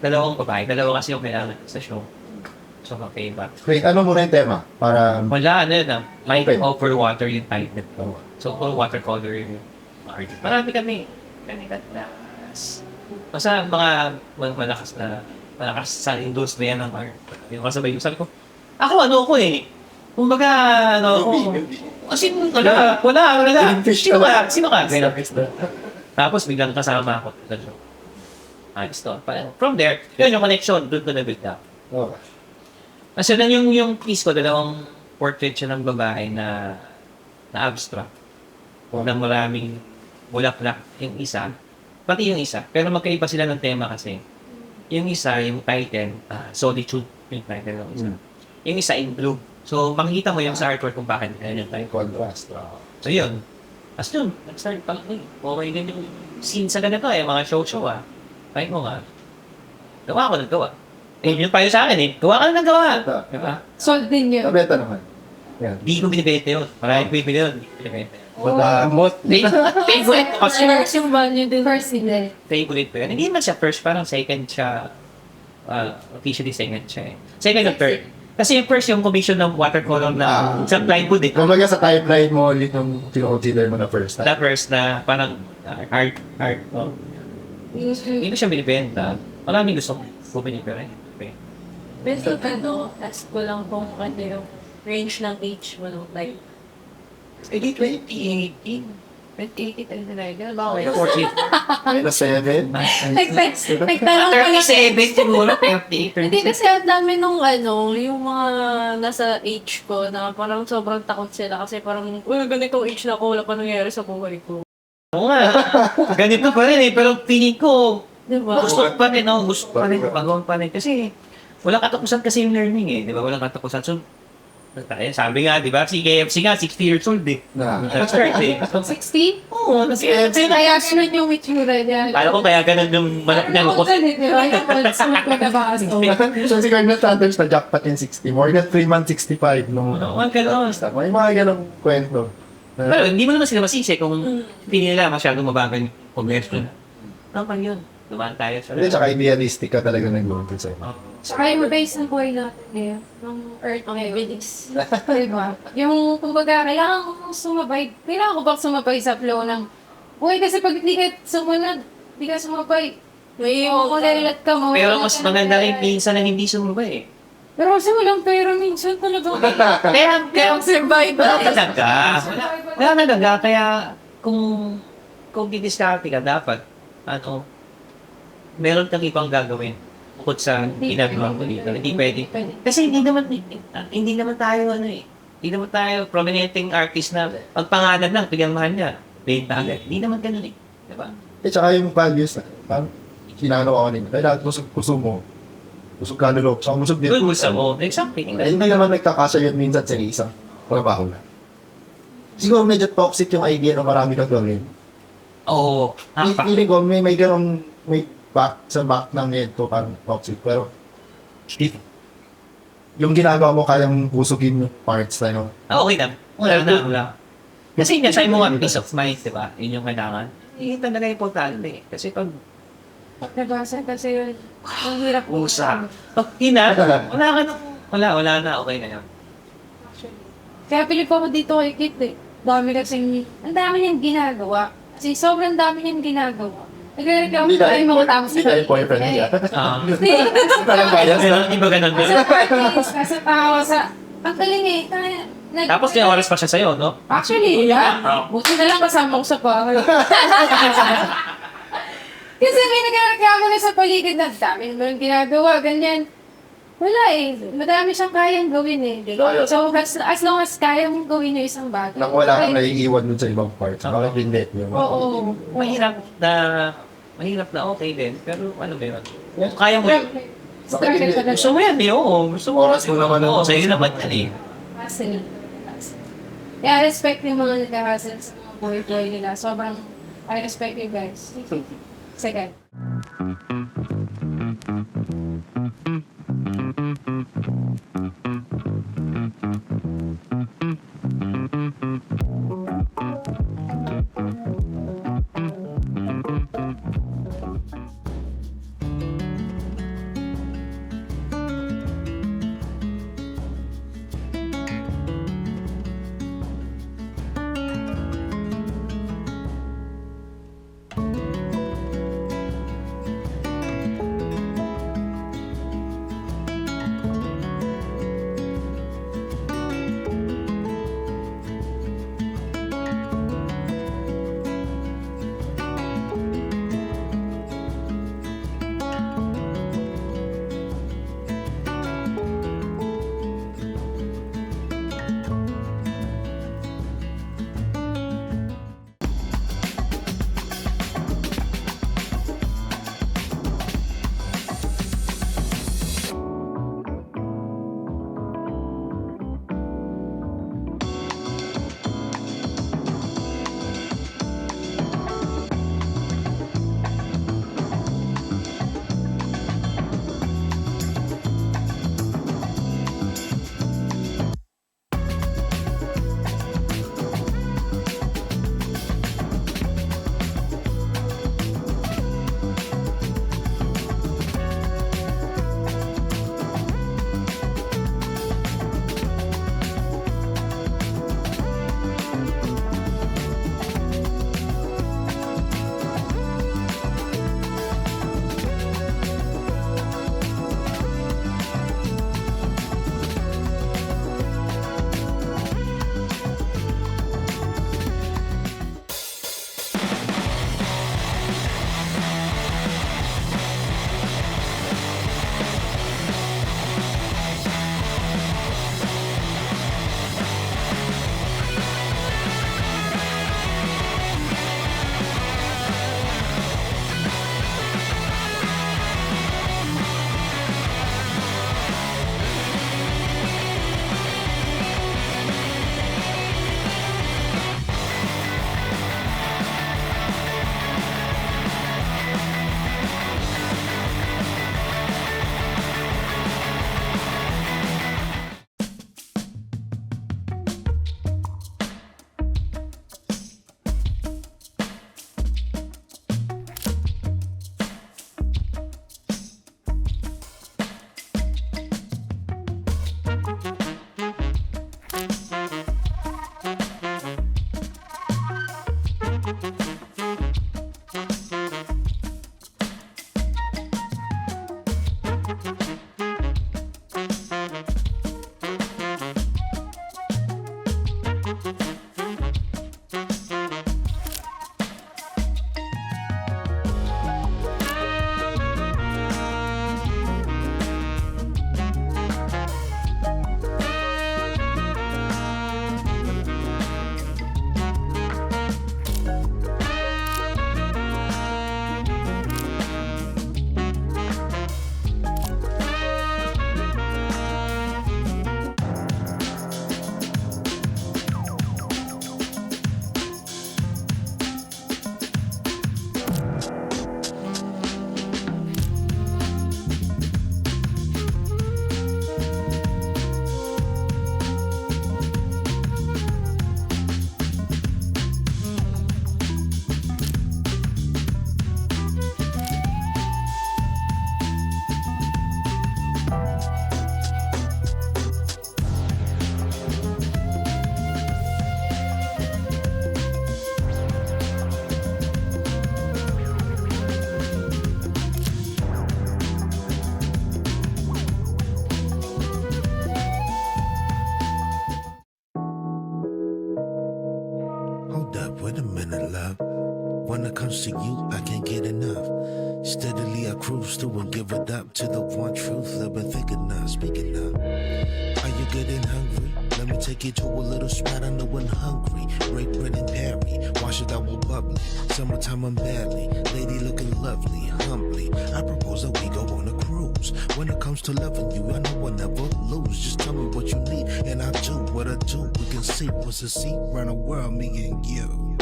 dalawang babae. Dalawa kasi yung kailangan sa show. So, okay ba? Wait, ano muna yung tema? Para, Wala, Light Okay. over water yung title. So, all watercolor yung art. Marami kami. Class. Basta mga malakas sa industriya ng art. Yung kasabay yung sabi ko, ako eh. Kumbaga, kasi wala. Sino ka? Tapos biglang kasama ako. Ayos to. From there, yun yung connection, doon ko na-build up. okay. Kasi lang yung piece ko, dalawang portrait siya ng babae na abstract. Na maraming bulaklak yung isa. Pati yung isa. Pero magkaiba sila ng tema kasi. Yung isa, yung title, Solitude, yung title ng isa. Yung isa in blue. So, makikita mo yung sa artwork kung bakit yan yung title. Contrast. So, yun. As yun, nag-start pa lang. Okay din yung scene sa ganito mga show Kahit mo nga. Gawa ko ng gawa. Yun pa yun sa akin gawa ka ng gawa. Diba? Sold din yun. Nabenta naman. Yan. Di ko binibenta yun. Maraming bibili yun. Favorite ko kasi. First yung value din. First din. Favorite ko yun. Hindi naman siya first, parang second siya. Officially second siya eh. Second and third. Kasi yung first yung commission ng watercolor na sa plywood eh. Kumbaga sa timeline mo, ulit yung kino-consider mo na first time. That first na parang art. Hindi ko siya binibenta. Maraming gusto bumili pero Pero ask ko lang kung ano yung range ng age mo, like, 2018. 2080 talaga. Bakit? 14. Minus 7. Nagtanong ko na. 37 siguro, 30. Hindi kasi ang dami nung yung mga nasa age ko na parang sobrang takot sila kasi parang, ganitong age na ako, wala pa nangyayari sa buhay ko. Oo nga. Ganito pa rin pero feeling ko, Diba? gusto pa rin, bagoon pa rin. Kasi, walang katapusan kasi yung learning Di ba? Walang katapusan. So, sabi nga, di ba? Si KFC nga, 60 years old Start 60? Oo, kasi Kaya sunod yung itsura niya. Kala ko kaya ganun yung manap niya. Ako ganun, di ba? Yung sunod ko na ba? So si Cardinal Sanders na jackpot in 60. More than 3 months 65 nung Oo, ganun. may mga ganong kwento. Pero hindi mo naman sila masisi kung hindi nila masyadong mabagal yung conversion. Naman yun. Dumaan tayo sa Hindi, tsaka idealistic ka talaga nag-go sa'yo. Saka yung base ng buhay natin ng Earth Evidence. Diba? Yung, kumbaga, kailangan ko bang sumabay sa flow ng buhay kasi pag hindi ka sumunod, hindi ka sumabay. May Kulilat ka mo. Pero mas maganda rin minsan na hindi sumubay Pero kasi walang pera minsan talaga. Kaya survival. Wala talaga. Kaya kung didiskarte ka, dapat meron kang ibang gagawin bukod sa ginagawa ko dito. Hindi pwede. Kasi hindi naman tayo hindi naman tayo prominenteng artist na pagpangalan lang, bigyan mahal niya. Benta agad. Hindi naman ganun Diba? Tsaka yung values na, parang sinano ako nila. Dahil lahat gusto mo. Busog ka nilog. Tsaka busog din. Good gusto mo. Exactly. Hindi naman nagkakasya yun minsan sa isang trabaho na. Siguro medyo toxic yung idea na marami kang gawin. Oo. Feeling ko may ganong may back ng head ko parang toxic. Pero yung ginagawa mo kayang busugin yung parts na yun. Okay na. Wala. Kasi yun, sabi mo nga, peace of mind, di ba? Yun yung kailangan. Yun talaga importante. Kasi pag Nabasa kasi yun. Ang hirap. usa, pag wala ka na. Wala na. Okay na yun. Kaya pilip ako dito kay Kit Ang dami niyang ginagawa. Kasi sobrang dami niyang ginagawa. Nagre-reklamo Hindi tayo mga tao Hindi dahil boyfriend niya. Hindi. Parang bias. Iba ganun. Sa tao, ang galing eh. Tapos may oras pa siya sa'yo, no? Actually, yeah. Buti na lang kasama ko sa bahay. Kasi may nagreklamo na sa paligid na dami naman ginagawa, ganyan. Wala eh. Madami siyang kayang gawin eh. So, as long as kaya mong gawin yung isang bagay. Nang wala kang naiiwan dun sa ibang part. Bakit hindi? Oo. Mahirap na okay din. Pero ano ba yun? Kung kaya mo, Struggle ka na gusto mo yan eh, oo. Gusto mo. Oras mo naman. Oo, sa'yo naman yan eh. Hassle. Yeah, I respect yung mga nag-hassle sa mga buhay-buhay nila. Sobrang, I respect you guys. Second. When it comes to you, I can't get enough. Steadily I cruise through and give it up to the one truth I've been thinking of, speaking of. Are you getting hungry? Let me take you to a little spot I know when hungry. Break bread and Perry, wash it out with bubbly. Summertime I'm badly, lady looking lovely, humbly. I propose that we go on a cruise. When it comes to loving you, I know I'll never lose. Just tell me what you need, and I'll do what I do. We can see what's the seat around the world, me and you.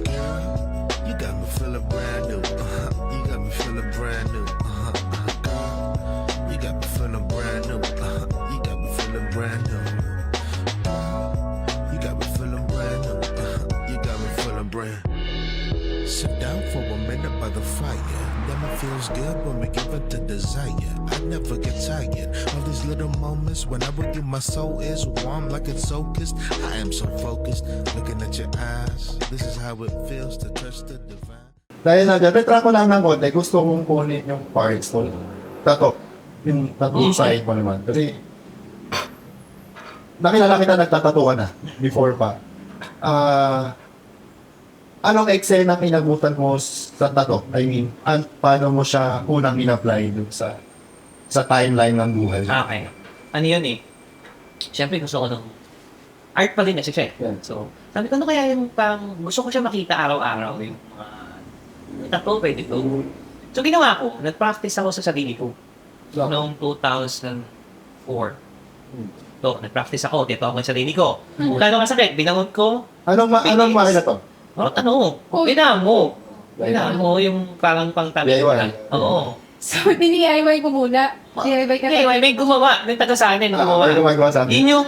Girl, you got me feeling brand new. You got me feeling brand new. Girl, you got me feeling brand new. You got me feeling brand new. You got me feeling brand new. You got me feeling brand. Sit down for a minute by the fire. Never feels good when we give it the desire. I never get tired of these little moments. When I'm with you, my soul is warm like it's so kissed. I am so focused, looking at your eyes. This is how it feels to touch the divine. Dahil nag-retract ko lang ng konti, gusto kong kunin yung parts ko. Tato. Yung tattoo side mo naman. Kasi, nakilala kita nagtatato ka na, before pa. Anong eksena pinagutan mo sa tato? I mean, paano mo siya unang in-apply dun sa timeline ng buhay? Okay. Ano yun eh? Siyempre gusto ko ng art pa rin kasi siya eh. Yeah. So, sabi ko, ano kaya yung parang gusto ko siya makita araw-araw yung tattoo, pwede to. So, ginawa ko. Nag-practice ako sa sarili ko. So, Noong 2004. So, nag-practice ako. Dito ako sa sarili ko. Lalo kasakit, binangon ko. anong makina to? Ano? Binamo yung parang pang-tabi. DIY. Oo. So, DIY ko muna. DIY ka Okay, may gumawa. May taga sa akin gumawa. May gumagawa sa amin. Yun yung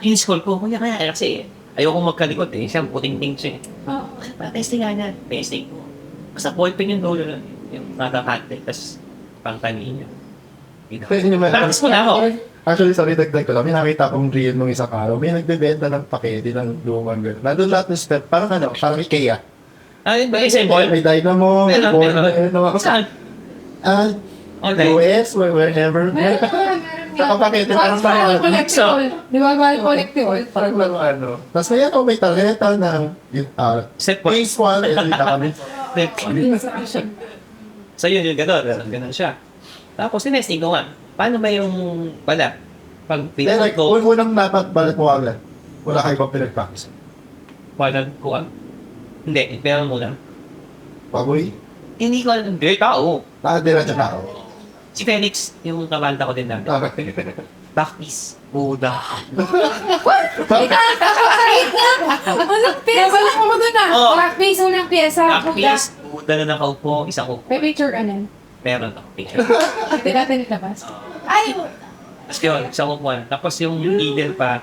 in-school ko. Kaya kasi ayoko magkalikot eh. Siya puting-ting siya eh. Oo. Testing nga niya. Testing ko. Basta ballpen yung dulo lang. Yung nakakante. Tapos pang-tanin niya. Practice mo na ako. Actually, sorry, dagdag ko lang. May nakita akong reel nung isang araw. May nagbebenta ng pakete ng lumang gano'n. Nandun lahat ng step. Parang parang IKEA. Ayun ba? Isa yung ball? May dynamo, may Meron, ball, meron. Saan? Okay. US, wherever. Saka pakete, parang parang Collectible. Di ba ba collectible? parang Tapos may may tarjeta ng Set one. phase 1, and kami. So yun, gano'n. Gano'n siya. Tapos sinesting ko nga. Paano ba yung pala? Pag Then, like, pinag ko, unang napagbalat mo agad. Wala kayo bang pinag-practice? paano ko hindi, meron muna. Baboy? Hindi ko alam. Hindi, tao. Nakadira sa tao. Si Felix, yung kabanda ko din namin. Backpiece. Buda. Unang pyesa lang ako doon ah. Oo. Backpiece, unang pyesa. Backpiece. Buda na nakaupo. Isa ko. May picture ano? Meron ako. Picture. Hindi natin ilabas. Ay! Tapos yun, isa ko one. Tapos yung needle pa,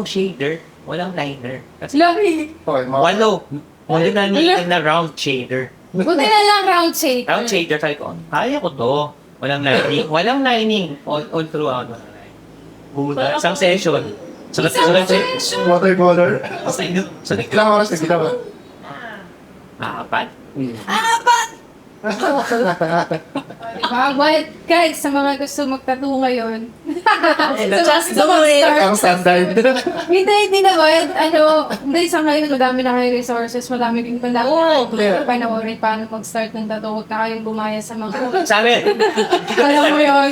shader. Walang liner. Kasi Lari! Okay, walo. Walo na needle na round shader. Buti na lang round shape. Round shader, sabi ko, kaya ko to. Walang lining. Walang lining. All throughout. Buda. Isang session. Sulat session. watercolor. Sulat Ilang oras na ginawa? apat. Diba? Well, guys, sa mga gusto magtattoo ngayon. Just do it. Ang standard. Hindi naman. Hindi sa ngayon, madami na kayong resources, madami din panoorin paano mag-start ng tattoo. Huwag na kayong bumaya sa mga Sabi, alam mo yun.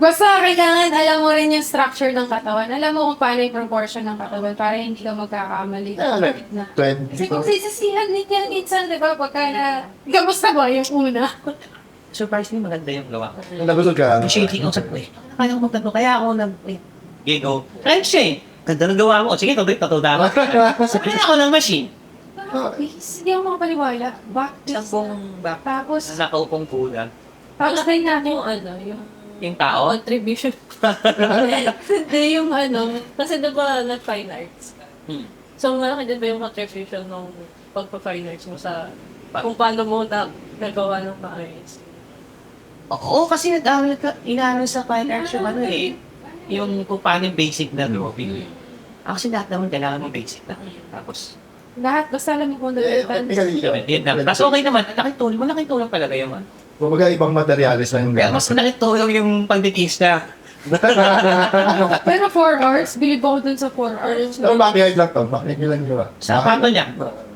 Basta kailangan alam mo rin yung structure ng katawan. Alam mo kung paano yung proportion ng katawan para hindi ka magkakamali. Na. 20. Kasi kung sisisihan din yan minsan, di ba? Pagka na, kamusta ba yung una? surprisingly maganda yung gawa ko. Nabusog ka? Yung shading ako sa kaya ko magtanto. Kaya ako gigo. Kaya siya eh. Ganda ng gawa mo. Sige, tato na ako. Kaya ako ng machine. Please, hindi ako makapaniwala. Isang buong back. Tapos, Nakaupong kulang. tapos rin natin. Yung tao. Contribution. Hindi yung kasi diba nag-fine arts ka. So malaki din ba yung contribution ng pagpa-fine arts mo sa kung paano mo nagawa ng maayos? Oo, kasi inaano sa fine arts yung yung kung paano yung basic na drawing. Actually, lahat naman kailangan mo basic na. Tapos, Lahat, basta alam mo kung yun na. Tapos okay naman, malaking tulong talaga yung Kumbaga, ibang materialis lang yung Kaya gamit. mas malaking tulong yung pagditista. Pero 4 hours, bilib ako dun sa 4 hours. So, backyard lang to. Backyard lang diba? Sa kwarto niya.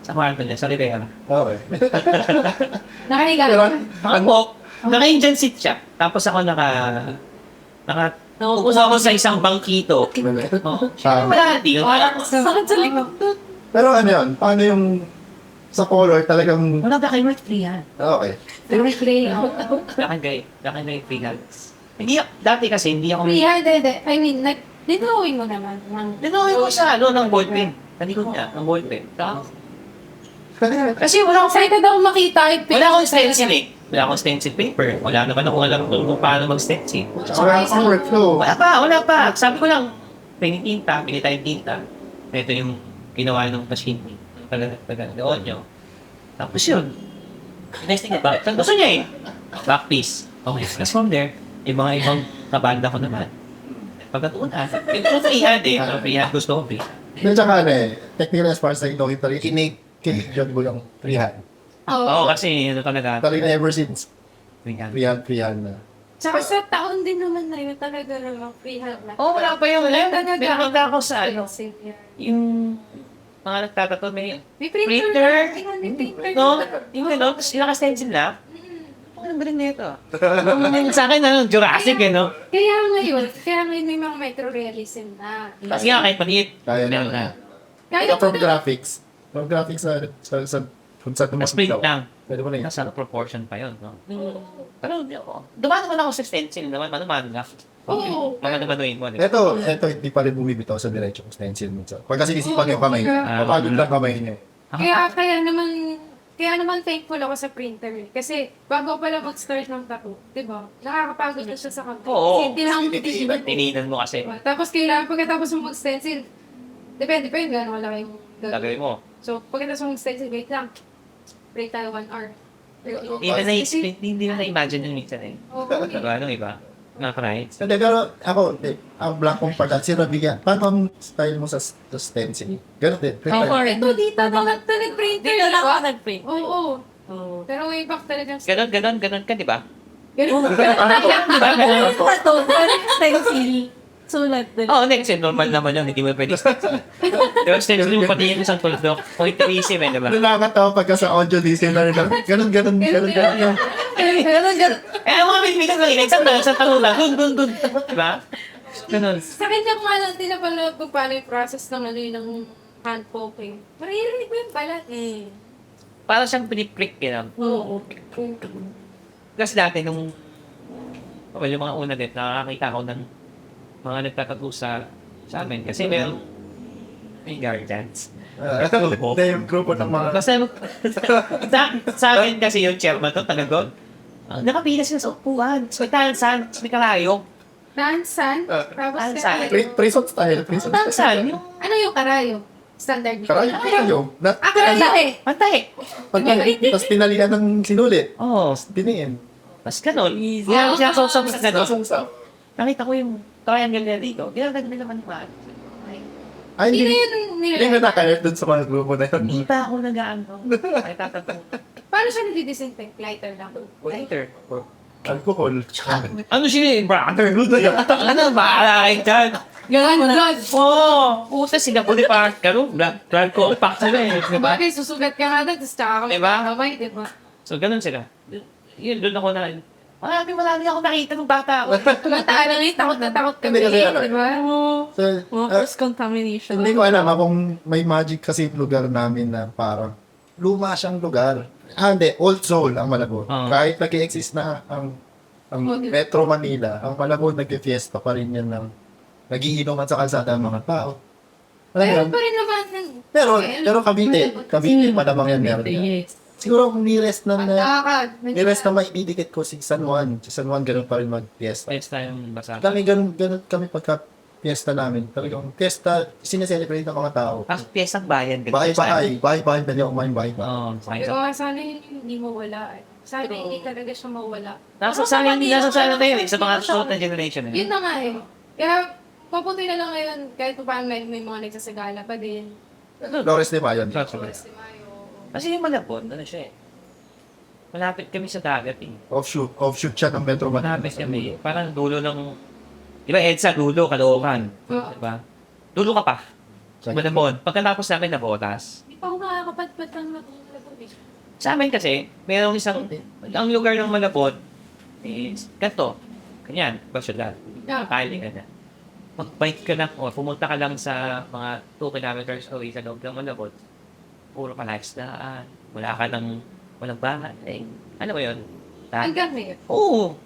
Sa kwarto niya, sa Rivera. Okay. Nakahiga. Pero, Naka-Indian seat siya. Tapos ako naupo ako sa isang bangkito. Oh. Wala, di ko. Sakit sa likod. pero ano yun? Paano yung sa color talagang... Wala ba kayo free hand? Okay. Free. Lakay free hands. Hindi, dati kasi hindi ako... Free hand, hindi. I mean, dinawin mo naman. Dinawin ko sa ng ballpen. Talikod niya, ng ballpen. Kasi wala akong Excited ako makita. Wala akong stencil eh. Wala akong stencil paper. Wala naman ako alam kung paano mag-stencil. Wala kang workflow. Wala pa. Sabi ko lang, tinta, pili tayong tinta. Ito yung ginawa ng machine. Taga-doon nyo. Tapos yun. Next thing, back. Gusto niya eh. Back piece. Okay, that's from there. Yung mga ibang kabanda ko naman. Pagkatuon ito freehand eh. So freehand gusto ko free. Then tsaka ano eh, technical as far as I know, kinig mo yung freehand. Oo, kasi ano talaga. Talaga ever since Freehand. freehand na. Tsaka sa taon din naman na yun talaga naman free hand na. Oo, wala pa yung pinakita ko sa ano. Expensive yan. Yung mga nagtatato may May printer. printer. May printer. No? Yung ano, tapos naka-stencil na. Ang galing na ito. Sa akin, ano, Jurassic eh, no? Kaya ngayon may mga metro-realism na. Kasi nga, kahit maliit. Kaya meron na. Kaya Kaya from graphics. From graphics sa kung saan Mas print lang. Pwede mo na yun. Nasa proportion pa yun, no? Pero hindi ako. Dumaan naman ako sa stencil naman, manuman. Oo. Manumanuin mo, di ba? Ito, hindi pa rin bumibitaw sa diretsong stencil minsan. Pag kasi isipan yung kamay, kapagod lang kamay niya. Kaya naman thankful ako sa printer eh. Kasi bago pa lang mag-start ng tattoo, di ba? Nakakapagod na siya sa kamay. Oo. Kasi tinanong Tininan mo kasi. Tapos kailangan pagkatapos mo mag-stencil, depende pa yun gano'n wala yung Gagawin mo. So pagkatapos mo mag-stencil, wait lang. Break tayo 1 hour. Hindi na na-imagine yun minsan eh. Oo. Pero anong iba? Nakaka-right? Hindi, pero ako, ang black kong part, sino bigyan? Paano ang style mo sa stencil? Ganun din. Ito dito, mga nag-printer. Dito lang ako nag-print. Oo. Oo. Pero way back talagang Ganon ka, di ba? Ganun. Ito, stencil. Sulat din. Oo, hindi kasi normal naman yun, hindi mo pwede. Pero stencil mo pati yung isang tuldok. Kung itirisip eh, di ba? Nakakatawa pagka sa audio listener lang. Ganun. Ganun. Eh, ang mga binibigas lang, isang tanong lang, dun. Di ba? Ganon. Sa kanya ko nga lang tinapanood kung paano yung process ng ano yun, ng hand poking. Maririnig mo yung balat. Para siyang piniprick yun. Oo. Kasi dati nung yung mga una din, nakakita ko ng mga nagtatato sa amin. Kasi may guardians. Hindi, yung grupo ng mga... Kasi sa akin kasi yung chairman to, talagot. Nakapila sila sa upuan. So, tansan, may kalayo. Dansan. Tapos Dansan. Prison style. Tansan, yung ano yung karayo? Standard. Karayo. Karayo. pantay. Tapos tinalian ng sinulit. Oo. Diniin. Mas ganon. Ginagawa sa ganon. Nasungsaw. Nakita ko yung triangle na dito. Ginagawa nila naman. Ay, Hindi hindi. na yun Hindi nila. na nakalit dun sa mga grupo na yun. Hindi pa ako nag-ano. Ay, tatato. Paano siya nadidisinfect? Lighter lang. Later. Alcohol. Ano siya eh? Brother. Ano ba? Alay dyan. Ganun, blood. Oo. Puta sila po di pa. Ganun. Blood ko. Pak sila eh. Diba? Bagay, susugat ka nga doon, tapos tsaka ka Diba? kamay, diba? So, ganun sila. Yun, doon ako na. Marami ako nakita ng bata. Tumataan lang yun, takot na takot kami. Hindi kasi ano. Diba? So, Mga cross-contamination. hindi ko alam kung may magic kasi yung lugar namin na parang luma siyang lugar. Hindi, Old Soul ang Malabon. Oo. Kahit nag-exist na ang Metro Manila, ang Malabon nag-fiesta pa rin yan ng nagiinuman sa kalsada ang mga tao. Alam mo Meron yun? pa rin naman. Pero Cavite, malamang yan meron. Yes. Siguro kung nirest na nirest Nakaka. na maibibigit ko si San Juan. Si San Juan ganun pa rin mag-fiesta. Pwes tayong basa. Ganun kami pagka fiesta namin. Talagang fiesta, sineselebrate ng mga tao. Tapos piyesang bayan. Bahay-bahay, dali ako kumain bahay-bahay. Oo. Pero sana yun yung hindi mawala. Sana hindi talaga siya mawala. Nasa sana tayo eh. Sa mga susunod na generation eh. Yun na nga eh. Kaya, mabuti na lang ngayon, kahit pa paano may mga nagsasagala pa din. Flores de Mayo. Kasi yung Malabon, ano siya eh. Malapit kami sa dagat eh. Offshoot siya ng Metro Manila. Malapit kami. Parang dulo ng... Di ba EDSA, dulo, Caloocan. Oo. Di ba? Dulo ka pa. Sa- Malabon. Pagkatapos namin na Botas. Hindi pa ako nakakapag nakapadpad lang na Sa amin kasi, mayroong isang, ang lugar ng Malabon is, ganito, ganyan, syudad. Yeah. Kakaili ka na. Mag-bike ka lang, o pumunta ka lang sa mga 2 kilometers away sa loob ng Malabon, puro palaisdaan, wala ka ng, walang bahay. Eh, ano ba yun? Hanggang ngayon. Oo.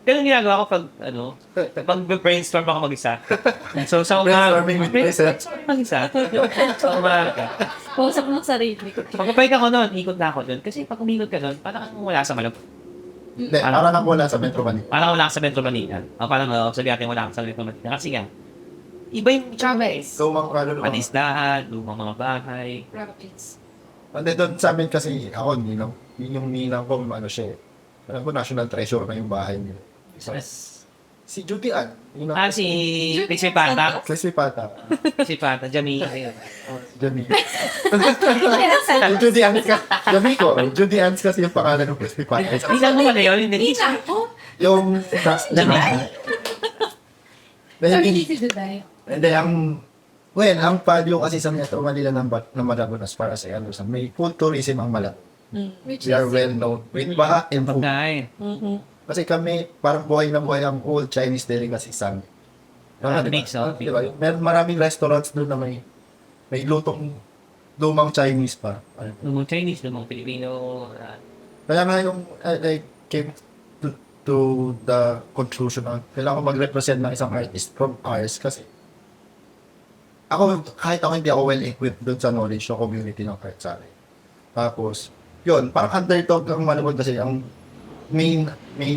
Pero ang ginagawa ko pag, pag brainstorm ako mag-isa. So, sa umaga, Brainstorming with myself. mag-isa. Sa umaga. Kausap ng sarili ko. Pag-bike ako noon, ikot na ako doon. Kasi pag umikot ka doon, parang kang wala sa Malabon. Hindi, parang ako wala sa Metro Manila. Parang wala ka sa Metro Manila. O parang sabi natin wala ka sa Metro Manila. Kasi nga, iba yung Travis. So, mga kaluluwa. panisdahan, lumang mga bahay. Rapids. Hindi, doon sa amin kasi, ako, yung ninang ko, ano siya eh. Alam ko, national treasure na yung bahay niya. Si Judy Ann. Ah, si Pixie Pata. Si Pata. Si Pata, Jamie. Ayun. Jami. Yung Judy Ann ka. Jami ko. Judy Ann kasi yung pangalan ng si Pata. Hindi lang mo pala yun. Hindi. Ina ko? Yung... Sabi ni si Juday. Hindi, well, ang value kasi sa Metro Manila ng Malabon as far as I understand, may full tourism ang Malabon. Which We are is, well known with baha and food. Pagkain. Kasi kami, parang buhay na buhay ang old Chinese delicacy sa amin. Mix, no? Diba? Maraming restaurants doon na may lutong lumang Chinese pa. Lumang Chinese, lumang Pilipino. Kaya nga yung I came to the conclusion na kailangan ko mag-represent ng isang artist from ours kasi kahit ako hindi ako well-equipped doon sa knowledge ng community ng art sa akin. Tapos, yun, parang underdog ang Malabon kasi ang main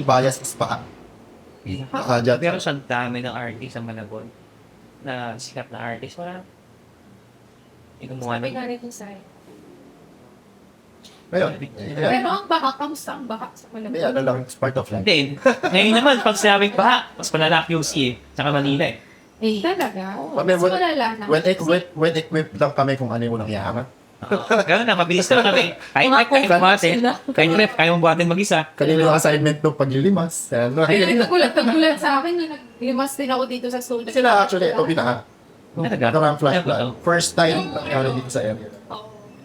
bias is pa. Dyan. Pero sa dami ng artist sa Malabon na sikat na artist, wala. Hindi gumawa sabi ng... nga rin yung sa'yo. Ngayon, Pero ang baka, kamusta ang baka sa Malabon? ano lang, it's part of life. Hindi. Ngayon naman, pag sinabing baha, mas malala QC eh. Saka Manila eh. Eh, talaga? Kami, Mas malala na. when equipped lang kami kung ano yung nangyari. Gano'n na, mabilis na kami. Kahit buhatin. Kahit ref, kaya mong buhatin mag-isa. Kanina yung assignment nung paglilimas. Nagulat sa akin nung naglimas din ako dito sa studio. Sila actually, ito binaha. Talaga? Ito ang flashlight. First time nangyari dito sa area.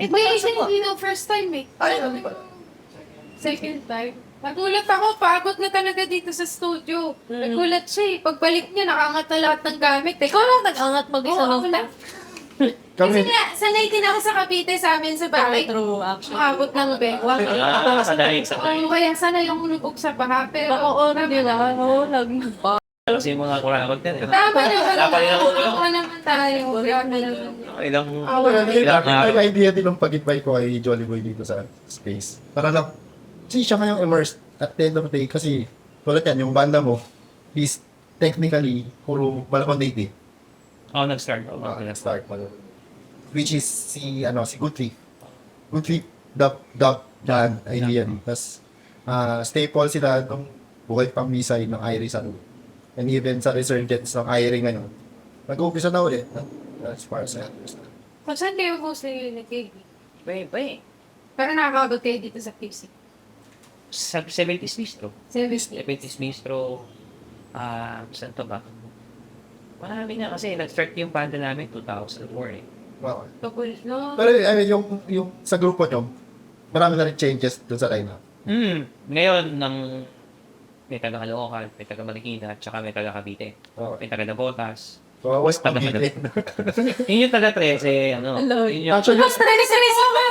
May isa hindi na first time eh. Ay, ano ba? Second time. Nagulat ako, pagod na talaga dito sa studio. Nagulat siya eh. Pagbalik niya, nakangat na lahat ng gamit eh. Ikaw lang nag-angat mag-isa Oo, ng ako lang. Kasi nga, sanay din ako sa Cavite sa amin sa bahay. True, actually. Makabot ng bewang. Sanay. Kaya sanay yung ulubog sa baha. Pero, Oo, nila. Oo, Kasi yung mga kurakot yan eh. tama naman. Tama rin ako. Tama naman tayo. Tama naman. Ilang... May idea din ng pag-invite ko kay Jolly Boy dito sa space. Para lang, kasi siya ngayong immersed at the end of the day. Kasi, tulad yan, yung banda mo, is technically, puro Malabon native. Ako nag-start. Start which is si Guthrie. Guthrie, the band idea. Tapos, staple sila nung buhay pang misay ng Iris and even sa resurgence ng Iris ngayon. Nag-uumpisa na ulit. As far as I understand. Kung saan kayo mostly nag-KB? Bay. Pero nakakabot kayo dito sa PC. Sa 70s Bistro. 70. 70s Bistro. Saan to ba? Marami na kasi nag-start yung banda namin 2004 eh. Wow. Tugol, no? Pero I mean, yung sa grupo nyo, marami na rin changes dun sa lineup. Ngayon, may taga-Caloocan, may taga-Marikina, tsaka may taga-Cavite. Okay. May taga-Nabotas. So, West Cavite. Yun yung taga-13, Yun yung... Actually, Seryoso ba?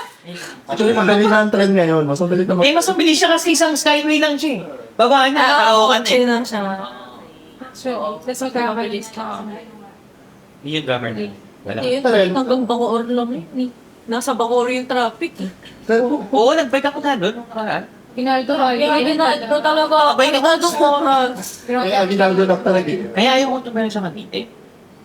actually, madali na ang trend ngayon. Mas madali na mas mabilis siya kasi isang skyway lang siya eh. Babaan na, Caloocan eh. lang siya. So, that's what kakabalis ka. Yun yung drummer na. Wala. Yun, hanggang Bacoor lang eh. Nasa Bacoor yung traffic eh. Oo, nag-bike ako na doon. Pinaldo ka. Kaya ginado talaga. Abay, Ginado oras. Kaya ginaldo lang talaga. Kaya ayaw ko tumira sa Cavite.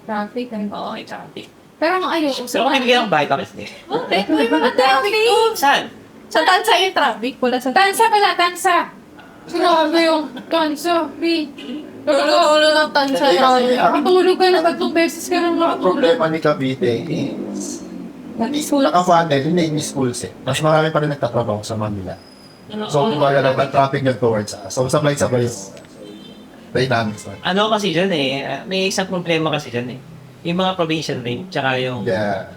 Traffic. Oo, exactly. Pero ang ayoko. Pero kung hindi ang bike, tapos eh. Bakit? May mga traffic doon. Saan? Sa tansa yung traffic. Wala sa Tansa pala, tansa. Sinabi yung tansa. Ulo ng tansa. Nakatulog ka na 3 beses ka nang Ang nakatulog. problema ni Cavite is naka-funnel, hindi yung schools eh. Mas marami pa rin nagtatrabaho sa Manila. So, kumbaga lang ang traffic nyo towards us. So, sabay-sabay yung dynamics na. Ano kasi dyan eh, may isang problema kasi dyan eh. Yung mga provincial rate, tsaka yung Yeah.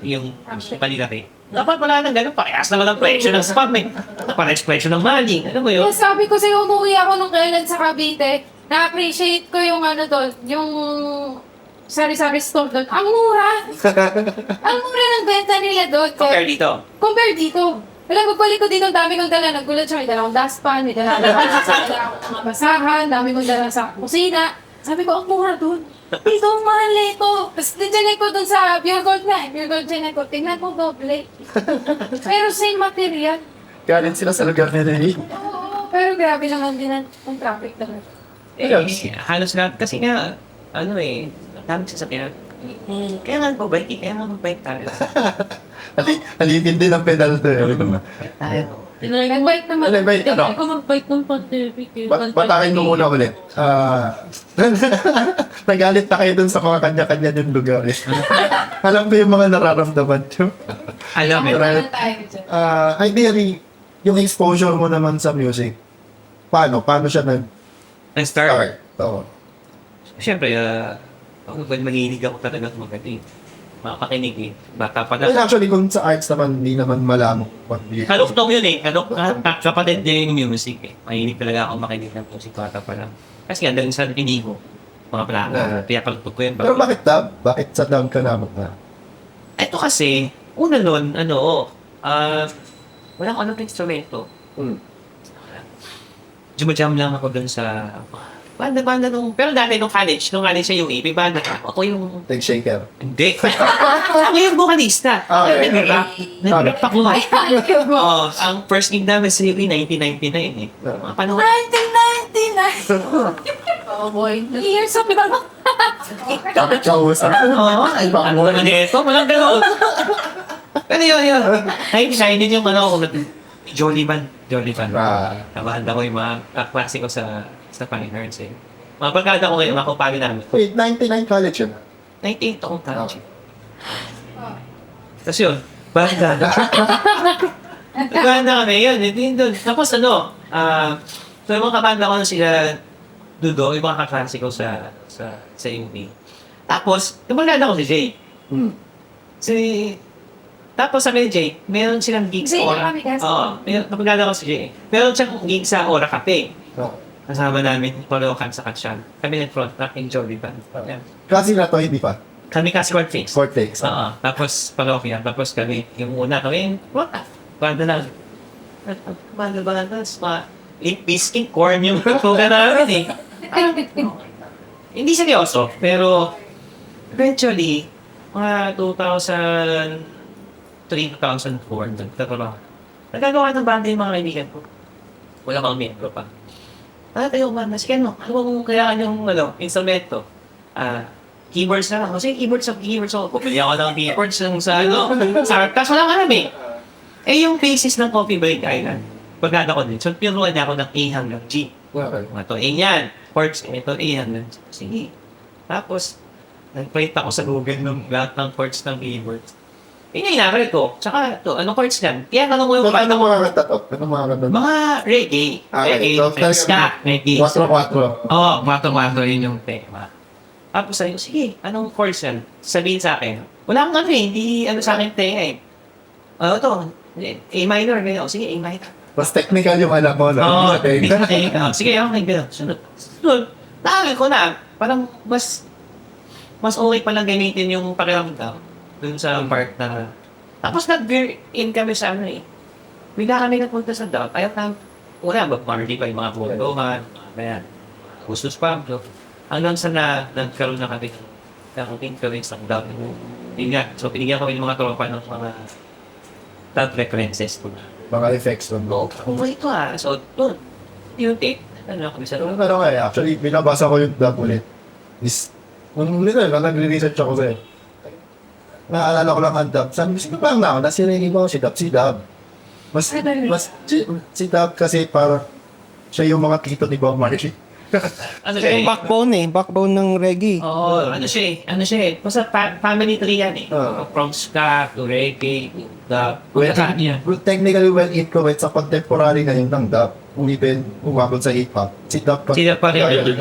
Manila rate. Dapat wala nang ganun. Parehas naman ang presyo ng spam eh. Parehas presyo ng maling. Alam mo yun? Kaya sabi ko sa'yo, umuwi ako nung kailan sa Cavite. Na-appreciate ko yung ano doon, yung sari-sari store doon. Ang mura! Ang mura ng benta nila doon. Compare dito. Compare dito. Wala, pagbalik ko dito, ang dami kong dala. Nagulat siya, may dalawang dustpan, may dala akong mga basahan, dami kong dala sa kusina. Sabi ko, ang mura doon. Dito, ang mahal ito. Tapos dinjanin ko doon sa Pure Gold na. Pure Gold dinjanin ko. Tingnan ko doble. Pero same material. Kaya rin sila sa lugar nila eh. Oo, pero grabe naman din ang traffic talaga. Halos lahat. Kasi nga, ano eh, dami sasakyan. Kaya nga magbike tayo. Halitin din ang pedal to eh. Tayo. Nag-bike naman. Ano ba yun? Ano? Ako mag-bike ng pandemic eh. Batakin mo muna ulit. Nagalit na kayo dun sa mga kanya-kanya yung lugar eh. Alam ko yung mga nararamdaman nyo. Alam mo. Ano tayo dyan? Ideally, yung exposure mo naman sa music, paano? Paano siya nag-start? Nag-start. Oo. Siyempre, ako mahilig ako talaga magaling. Makakinig eh. Bata pa Well, na. actually, kung sa arts naman, hindi naman malamok. Kaluktong yun eh. Kapatid din yung music eh. Mahilig talaga ako makinig ng music bata pa lang. Kasi nga, dahil sa tinig ko, mga plaka, kaya kalugtog ko yun. Pero bakit dub? Bakit sa dub ka namok na? Ito kasi, una nun, wala ko anong instrumento. Jumajam lang ako dun sa banda nung, pero dati nung college sa UAP, banda ako yung, Take shaker. hindi. Ako yung vocalista. Okay. Nag-rap ako. Oh, ang first gig namin sa UAP, 1999 eh. Mga panahon. 1999! Oh boy. Years of love. Kausap. Oo, ano naman ito? Walang gano'n. Pero yun. Ay, din yung Jollivan. Nabahanda ko yung mga kaklase ko sa Fine Arts eh. Mga pagkada ko ngayon, mga kupali namin. Wait, 99 college yun. 98 akong college. Tapos yun, banda. Banda kami, yun. Hindi doon. Tapos so yung mga kabanda ko sila Dudo, yung mga kaklase ko sa UP. Tapos, tumalala ko si Jay. Tapos sabi ni Jay, meron silang gig sa Jay, Ora. kami kasi. Oo, napagdala ko si Jay. Meron siyang gig sa Ora Cafe. Kasama namin, Polokan sa Katsyan. Kami nag-front track in Jollibee. Yan. Klase na to, hindi pa. Kami kasi Cortex. Cortex. Oo, tapos Parokya. Tapos kami, yung una kami, front track. Banda lang. Banda, mga Limp Bizkit, corn yung tuga namin eh. Hindi seryoso, pero eventually, mga 2003-2004, nagtatrabaho. Nagagawa ng banda yung mga kaibigan ko. Wala kang membro pa. Tayo man, sige ano kung kailangan yung instrumento? Keyboards na lang. Kasi keyboards ako. Pumili ako ng keyboards sa kaso lang alam eh. Eh yung basis ng Coffee Break Island, pagkada ko din. So pinuruan niya ako ng A hanggang G. Ito A yan. Chords, ito A hanggang G. Sige. Tapos, nag-plate ako sa Google ng lahat ng chords ng keyboards. Yun yung inaral ko. Tsaka ito, anong chords yan? Kaya tanong ko yung Anong mga kanta to? Anong mga kanta to? mga reggae. Reggae, ska, reggae. 4-4. Oo, mato-mato yun yung tema. Tapos sabi ko, sige, anong chords yan? Sabihin sa akin. Wala kang ano eh, hindi sa akin tema eh. Ito, A minor. Sige, A minor. Mas technical yung alam mo, no? Oo, Okay. sige, okay, gano'n. Sunod. Nakakil ko na, parang mas okay palang gamitin yung pakiramdam dun sa part na. Tapos nag-veer in kami sa ano eh. Bigla kami nagpunta sa dub. Ayaw na, una, Marley pa yung mga Buldohan, mga Gustos Pablo. Hanggang sa nagkaroon na kami ng influence ng dub. Yun nga, so pinigyan kami ng mga tropa ng mga dub references ko. Mga effects ng loob. Kung ito so doon, yung tape, kami sa loob. Pero nga actually, binabasa ko yung dub ulit. Nung nagre-research ako sa'yo. Naalala ko lang ang dub. Sabi ko, sino ba ang naon? Nasirigin ko si dub. Si dub kasi parang siya yung mga tito ni Bob Marley. Ano siya Yung backbone ng reggae. Oo, ano siya eh. Basta family tree yan eh. From ska to reggae, dub. Technically well influenced sa contemporary ngayon ng dub. Even umabot sa hip-hop. Si dub Sila pa rin Yeah, yun.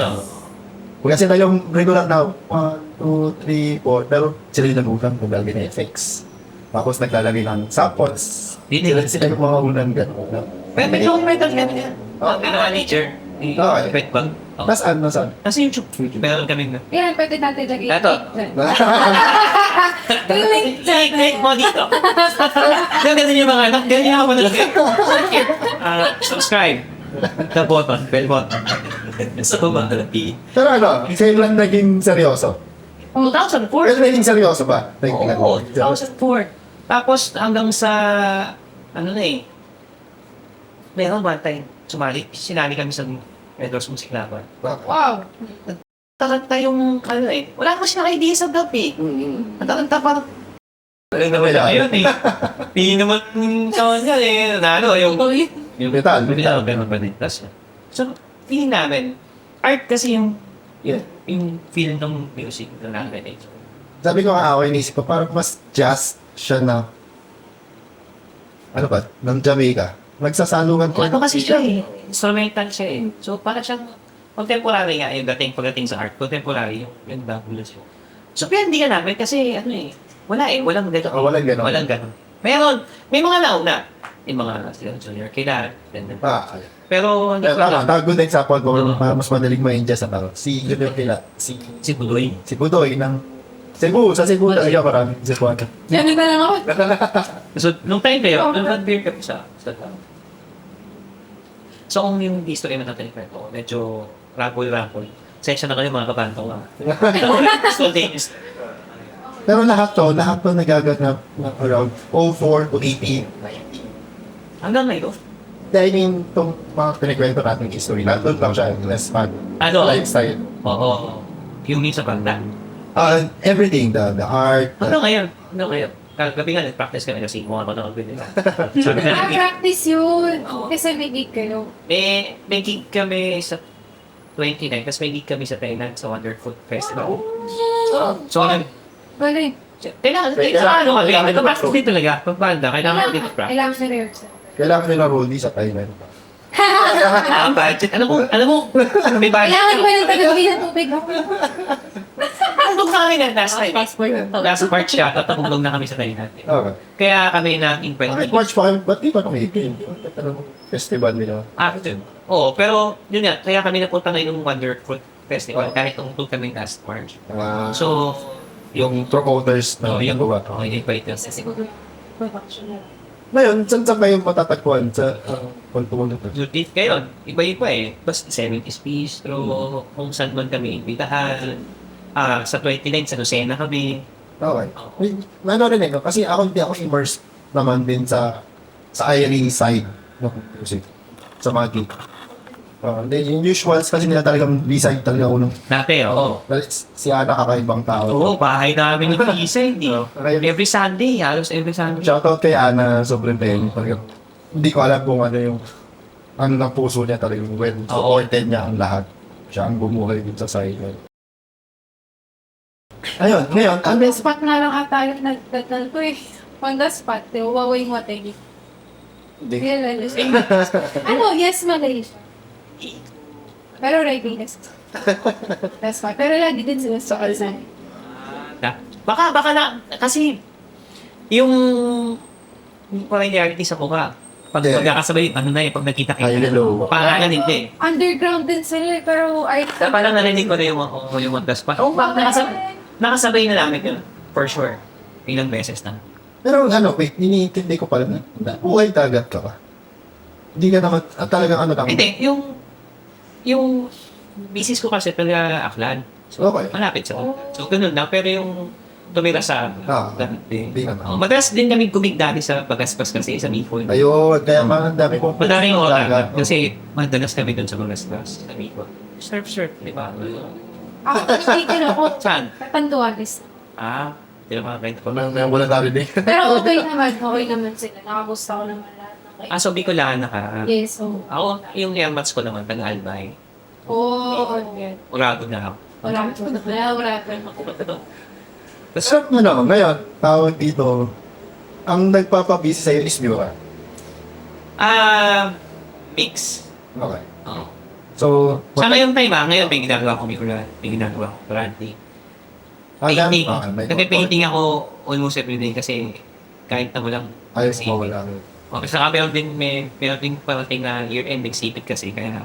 Kasi na yung regular now, 1, 2, 3, 4, pero sila yung nagulang kung dahil effects. Tapos naglalagay ng samples. Hindi. Sila yung mga unang gano'n. Pero may documental ka niya. Nature. Okay. Pet bag. Tapos ano, saan? Nasa YouTube. Meron kami na. Yan, pwede natin lagay. Ito. Click mo dito. Ganun yung mga anak. Ganun yung ako subscribe. The button. Bell button. So ba? Pero ano, kailan naging seryoso? 2004. Kailan naging seryoso ba? Oo, 2004. Tapos hanggang sa, ano na eh, meron one time, sumali, sinali kami sa Red Rose Music Laban. Wow. Taranta yung, ano eh, wala naman siya idea sa dub eh. Ang taranta parang, wala naman siya ngayon eh. Hindi naman sa kanya eh, ano, yung Metal. metal, ganun ba din. So, feeling namin, art kasi yung feel ng music na namin eh. Sabi ko nga ako, inisip ko, parang mas jazz siya na, ano ba, ng Jamaica. Nagsasalungan ko. Ano kasi siya eh, instrumental siya eh. So parang siyang contemporary nga yung pagdating sa art, contemporary yung bagulo siya. So hindi ka namin kasi ano eh, wala eh, walang gano'n. Walang gano'n. Walang gano'n. Meron, may mga nauna, yung mga sila junior, kailan. Pero hindi ko Tama, lang. tago din sa pod ko, mas madaling ma-ingest sa tao. Si Junior Kila, Si Budoy. si Budoy ng Cebu, sa Cebu talaga parang Cebu. Yan na lang ako. So, nung time kayo, nung nag-beer kami sa So, kung yung history na natin kwento, medyo rapol-rapol. Sensya na kayo mga kabanta ko. Spontaneous. Pero lahat to nagaganap na around 04 to 18. Hanggang ngayon. Dahil yung itong mga pinikwento natin history, nandun lang siya, less fun. Ano? Lifestyle. Oo. Yung sa banda. Everything, the art. Ano ngayon? Ano ngayon? Kagabi nga, nag-practice kami kasi mga manood nila. Sabi na, Practice yun. Kasi may gig kayo. may gig kami sa 29, tapos may gig kami sa Thailand sa Wonderful Festival. So, Galing. kailangan ano kami, nag-practice din talaga. Pagbanda, kailangan ko din practice. Kailangan na rehearsal. Kailangan nila Rolly sa Thailand. Ang budget, alam mo, may budget. Kailangan ko ng tagabigay ng tubig ako. Ano kami na last time? Passport. Last March siya, tatapulong na kami sa Thailand. Okay. Kaya kami na Bakit March pa kayo? Ba't di pa kami festival nila? After. Oo, pero yun nga, kaya kami napunta ngayon ng Wonderful Festival kahit tungkol kami last March. So, Yung promoters na yung nagawa. invite yun. Siguro, production na. Ngayon, saan kayo matatagpuan sa Pontuan? Judith kayo, iba-iba eh. Basta 70s Bistro, kung saan man kami imbitahan. Sa 29, sa Lucena kami. Okay. Ano rin eh, no? Kasi ako hindi ako immersed naman din sa IRE side ng music. Sa mga gig. Yung usuals kasi nila talagang B-side talaga ako nung Dati, oo. dahil si Ana kakaibang tao. Oo, bahay namin yung isa, hindi. Okay. Every Sunday, halos every Sunday. Shoutout kay Ana, sobrang penny. Hindi ko alam kung ano yung ano ng puso niya talagang when supported niya ang lahat. Siya ang bumuhay din sa side. Ayun, ngayon, On the spot nga lang ata yung nagdatal ko eh. On the spot, Huawei Wategi. hindi. Ano, yes, Malaysia. Pero writing is. That's fine. Pero lagi din sila sa kalsan. Baka na, kasi yung familiarity sa mukha. Pag Yeah. magkakasabay, ano na eh, pag nakita Ay, hello. pangalan hindi. Underground din sila eh, pero I... Parang narinig ko na yung on the spot. Oh, nakasabay na namin yun. For sure. Ilang beses na. Pero ano, wait, iniintindi ko pala na buhay dagat ka ba? Hindi ka naman, talagang ano lang. Hindi, yung business ko kasi talaga Aklan. So, Okay. malapit sa So, ganun lang. Pero yung tumira sa Hindi naman. madalas din kami dati sa Bagaspas kasi sa Bicol. Ayun, kaya parang dami kong Madaming dagat. oras. Kasi madalas kami doon sa Bagaspas sa Bicol. Surf, di ba? Ako, nagtitigil ako. Saan? Katanduanis. Hindi na makakain ko. Wala narinig. Pero okay naman sila. Nakamusta ko naman lahat ng kayo. So Bicolana ka. Yes, oh. Ako, yung airmats ko naman, taga-Albay. Oo, yan. Urado na ako. Wala. So, ano, ngayon, tawag dito, ang nagpapabisi sa'yo is Mura. Mix. Okay. Oo. So, Sa ngayong time ngayon may ginagawa ko may ginagawa ko currently. Painting. Nagpe-painting ako almost every day kasi kahit na walang Ayos exhibit. mo, wala. O, saka meron din parating na year-end exhibit kasi, kaya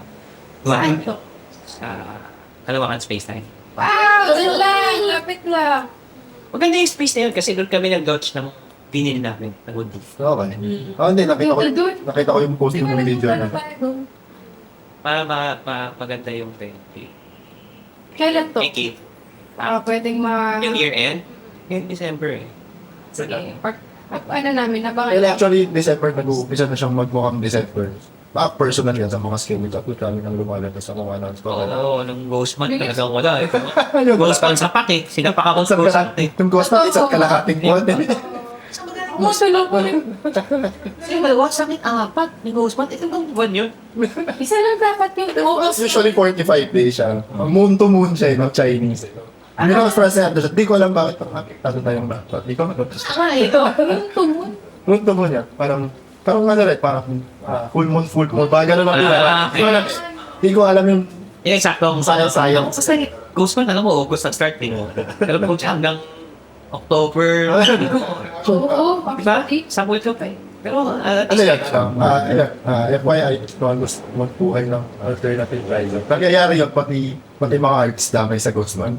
Saan to? sa Kalawakan Space Time. Wow! Doon lang! Lapit lang! Maganda yung space na yun kasi doon kami nag-launch ng pinili namin na wood beef. Okay. Hindi, nakita ko yung post yung video na. Para maganda yung venue. Kailan to? Thank you. Pwedeng Yung year-end? Yung December eh. Sige. Ano namin, nabangan. Well, actually, December, nag-uumpisa na siyang magmukhang December. Personal yan sa mga schedule. At kami nang lumalabas sa mga announcement. Oo, nung Ghost Month talagang wala eh. Ghost Month sa pak eh. Sinapak ako sa Isang Ghost Month eh. Yung ghost na isa't kalahating buwan. Gusto lang po rin. Kasi malawa sa akin, apat. Yung Ghost Month, ito bang buwan yun? Isa lang dapat yung Usually 45 days siya. Moon to moon siya, no? Chinese. Ano yung first na di ko alam bakit ang apektado tayong dapat. Di ko alam. ito. Yung tumon. Moon to moon yan. Parang ano rin, parang full moon. Parang gano'n lang yun. Di ko alam yung Yung eksaktong sayang. Kasi Ghost Month, alam mo, August ang start eh. Pero kung siya hanggang October, Oo. diba? Sa ito pa eh. Pero, Ano yan? FYI, kung gusto magbuhay ng alternative rider. Nagyayari yun, pati mga artists damay sa Guzman.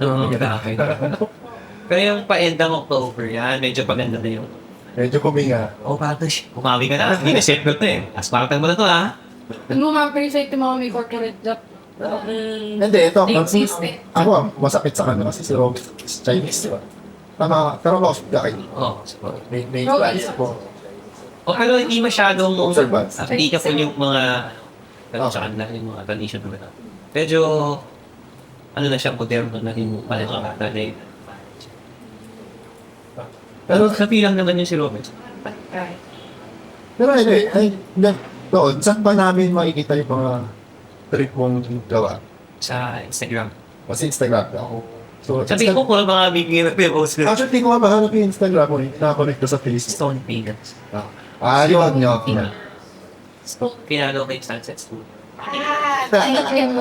Pero yung pa-end ng October yan, medyo paganda na yung Medyo kuminga. patos, kumawi ka na. Hindi na seatbelt na eh. Aspartan mo na to ha. Ano mga appreciate yung mga may corporate job. Hindi, ito. Existe. Ako, masakit sa kanya kasi si Rob is Chinese, di ba? Tama, pero Rob, dahil Oo, siguro. may plans po. O pero hindi masyadong Observance. applicable yung mga sa kanila, yung mga tradition na. Medyo, ano na siya, moderno na yung pala na eh. Pero kapilang naman yung si Robert. Pero anyway, doon, saan ba namin makikita yung mga trip mong gawa? Sa Instagram. Kasi Instagram ako. So, Sa Facebook ko, mga bigyan na post na actually, di ko nga mahanap yung Instagram mo. Nakakonect ko sa Facebook. Stone Pagans. Yun, yun. Pinalo ko yung Sunset School. Ay,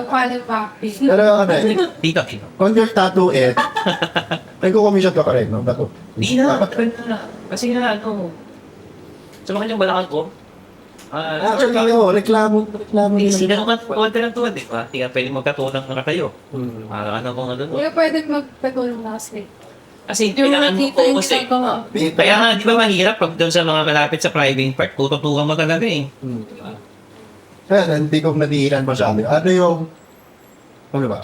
paano ba? Pero ano eh, Dito. on your tattoo nagko-commission ka pa rin, no? Tattoo. Hindi na. Kasi nga, ano, sa mga kanyang balakan ko, Actually, reklamo sila nila. nung tuwad ka ng tuwad, di ba? Hindi ka pwede magkatulang na kayo. Ano kung ano doon. Kaya pwede magpagulong na kasi. Kasi Yung kailangan mo nakita yung focus eh. ginagawa. Kaya nga, di ba mahirap pag doon sa mga malapit sa private part, tututukan mo talaga eh. Kaya hindi ko nadiilan masyado. Ano yung, ano ba?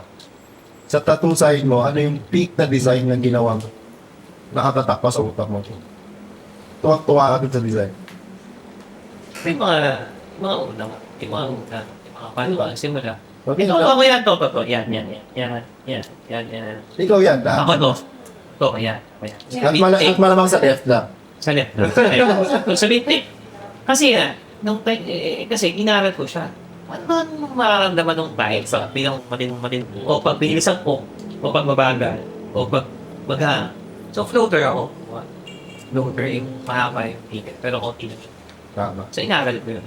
Sa tattoo side mo, ano yung peak na design na ginawa mo? Nakatatak pa sa utak mo. Tuwa ka dun sa design. May mga unang, yung mga paano ba, simula. Okay, Ito, ako yan, to. Yan. Ikaw yan, Ako to. To, yan. At malamang sa left lang. Sa left. Sa left. Kasi kasi ginaral ko siya. Ano ba mararamdaman ng tayo sa bilang matin o pag bilisan ko, o pag mabagal, o pag baga. So floater ako. Floater yung mahaba yung ticket, pero konti na siya. Tama. So inaral ko yun.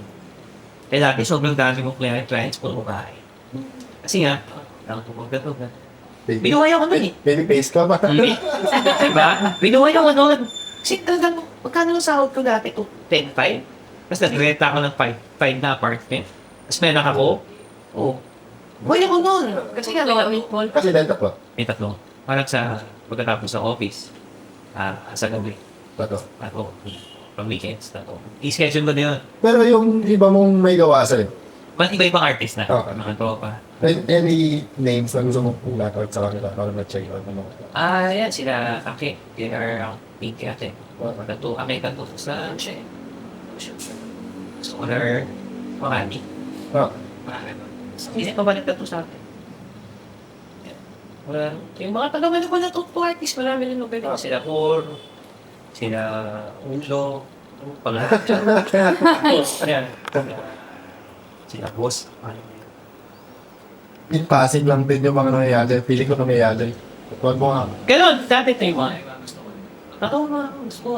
Kaya dati sobrang dami kong clients puro bahay. Kasi nga, lang tumugad. Binuhay ako nun eh. Baby face ka ba? Diba? Binuhay ako nun. Kasi talagang, magkano yung sahod ko dati? 10.5? Tapos nag-renta ako ng 5 na apartment. Tapos meron ako. Oo. Buhay ako nun. Kasi nga, Kasi dito po. may tatlo. Parang sa pagkatapos sa office. Sa gabi. Tato. Ako. From weekends. I-schedule ko na yun. Pero yung iba mong may gawa sa'yo, Iba-ibang artist na. Okay. Mga tropa. any names na gusto mong pulat out sa kanila para na-check out mo? Yan sila. Aki. They are Pinky ate. Tattoo. Aki tattoo sa siya. Scholar. Marami. Hindi pa ba nagtattoo sa akin? Wala. Yung mga taga-wala ko na tattoo artist, marami rin nobel. Sila Cor, sila Ulo, Ayan. Sila Boss. In passing lang din yung mga nangyayari. Feeling ko nangyayari. Huwag mo nga. Ganon, dati ito yung mga gusto ko. Tattoo mga gusto ko.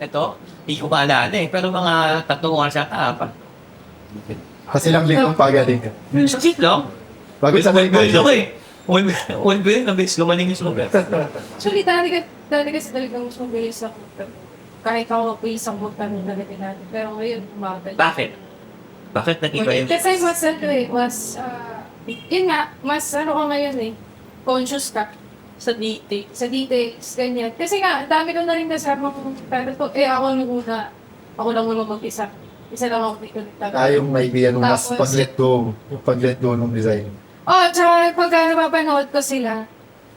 Ito, hindi ko maalala eh. Pero mga tattoo nga siya apat. Kasi lang litong pagaling. Sa cheat lang. Bago sa may Ano eh. One billion na bis, lumaling yung sugat. Actually, dati kasi talagang mas mabilis ako. kahit ako pa isang buwan kami nalagay natin. Pero ngayon, umagal. Bakit? Bakit nag-iba yung... Kasi mas ano eh, yun nga, mas ano ka ngayon eh, conscious ka Sa dating. sa details, ganyan. Kasi nga, dami ko na rin nasamang parents ko, ako nung una, ako lang naman mag-isa. Isa lang ako dito nagtagal. Tayong may idea nung mas Tapos- pag-let go, yung pag-let go nung design. Oh, tsaka pagka napapanood ko sila,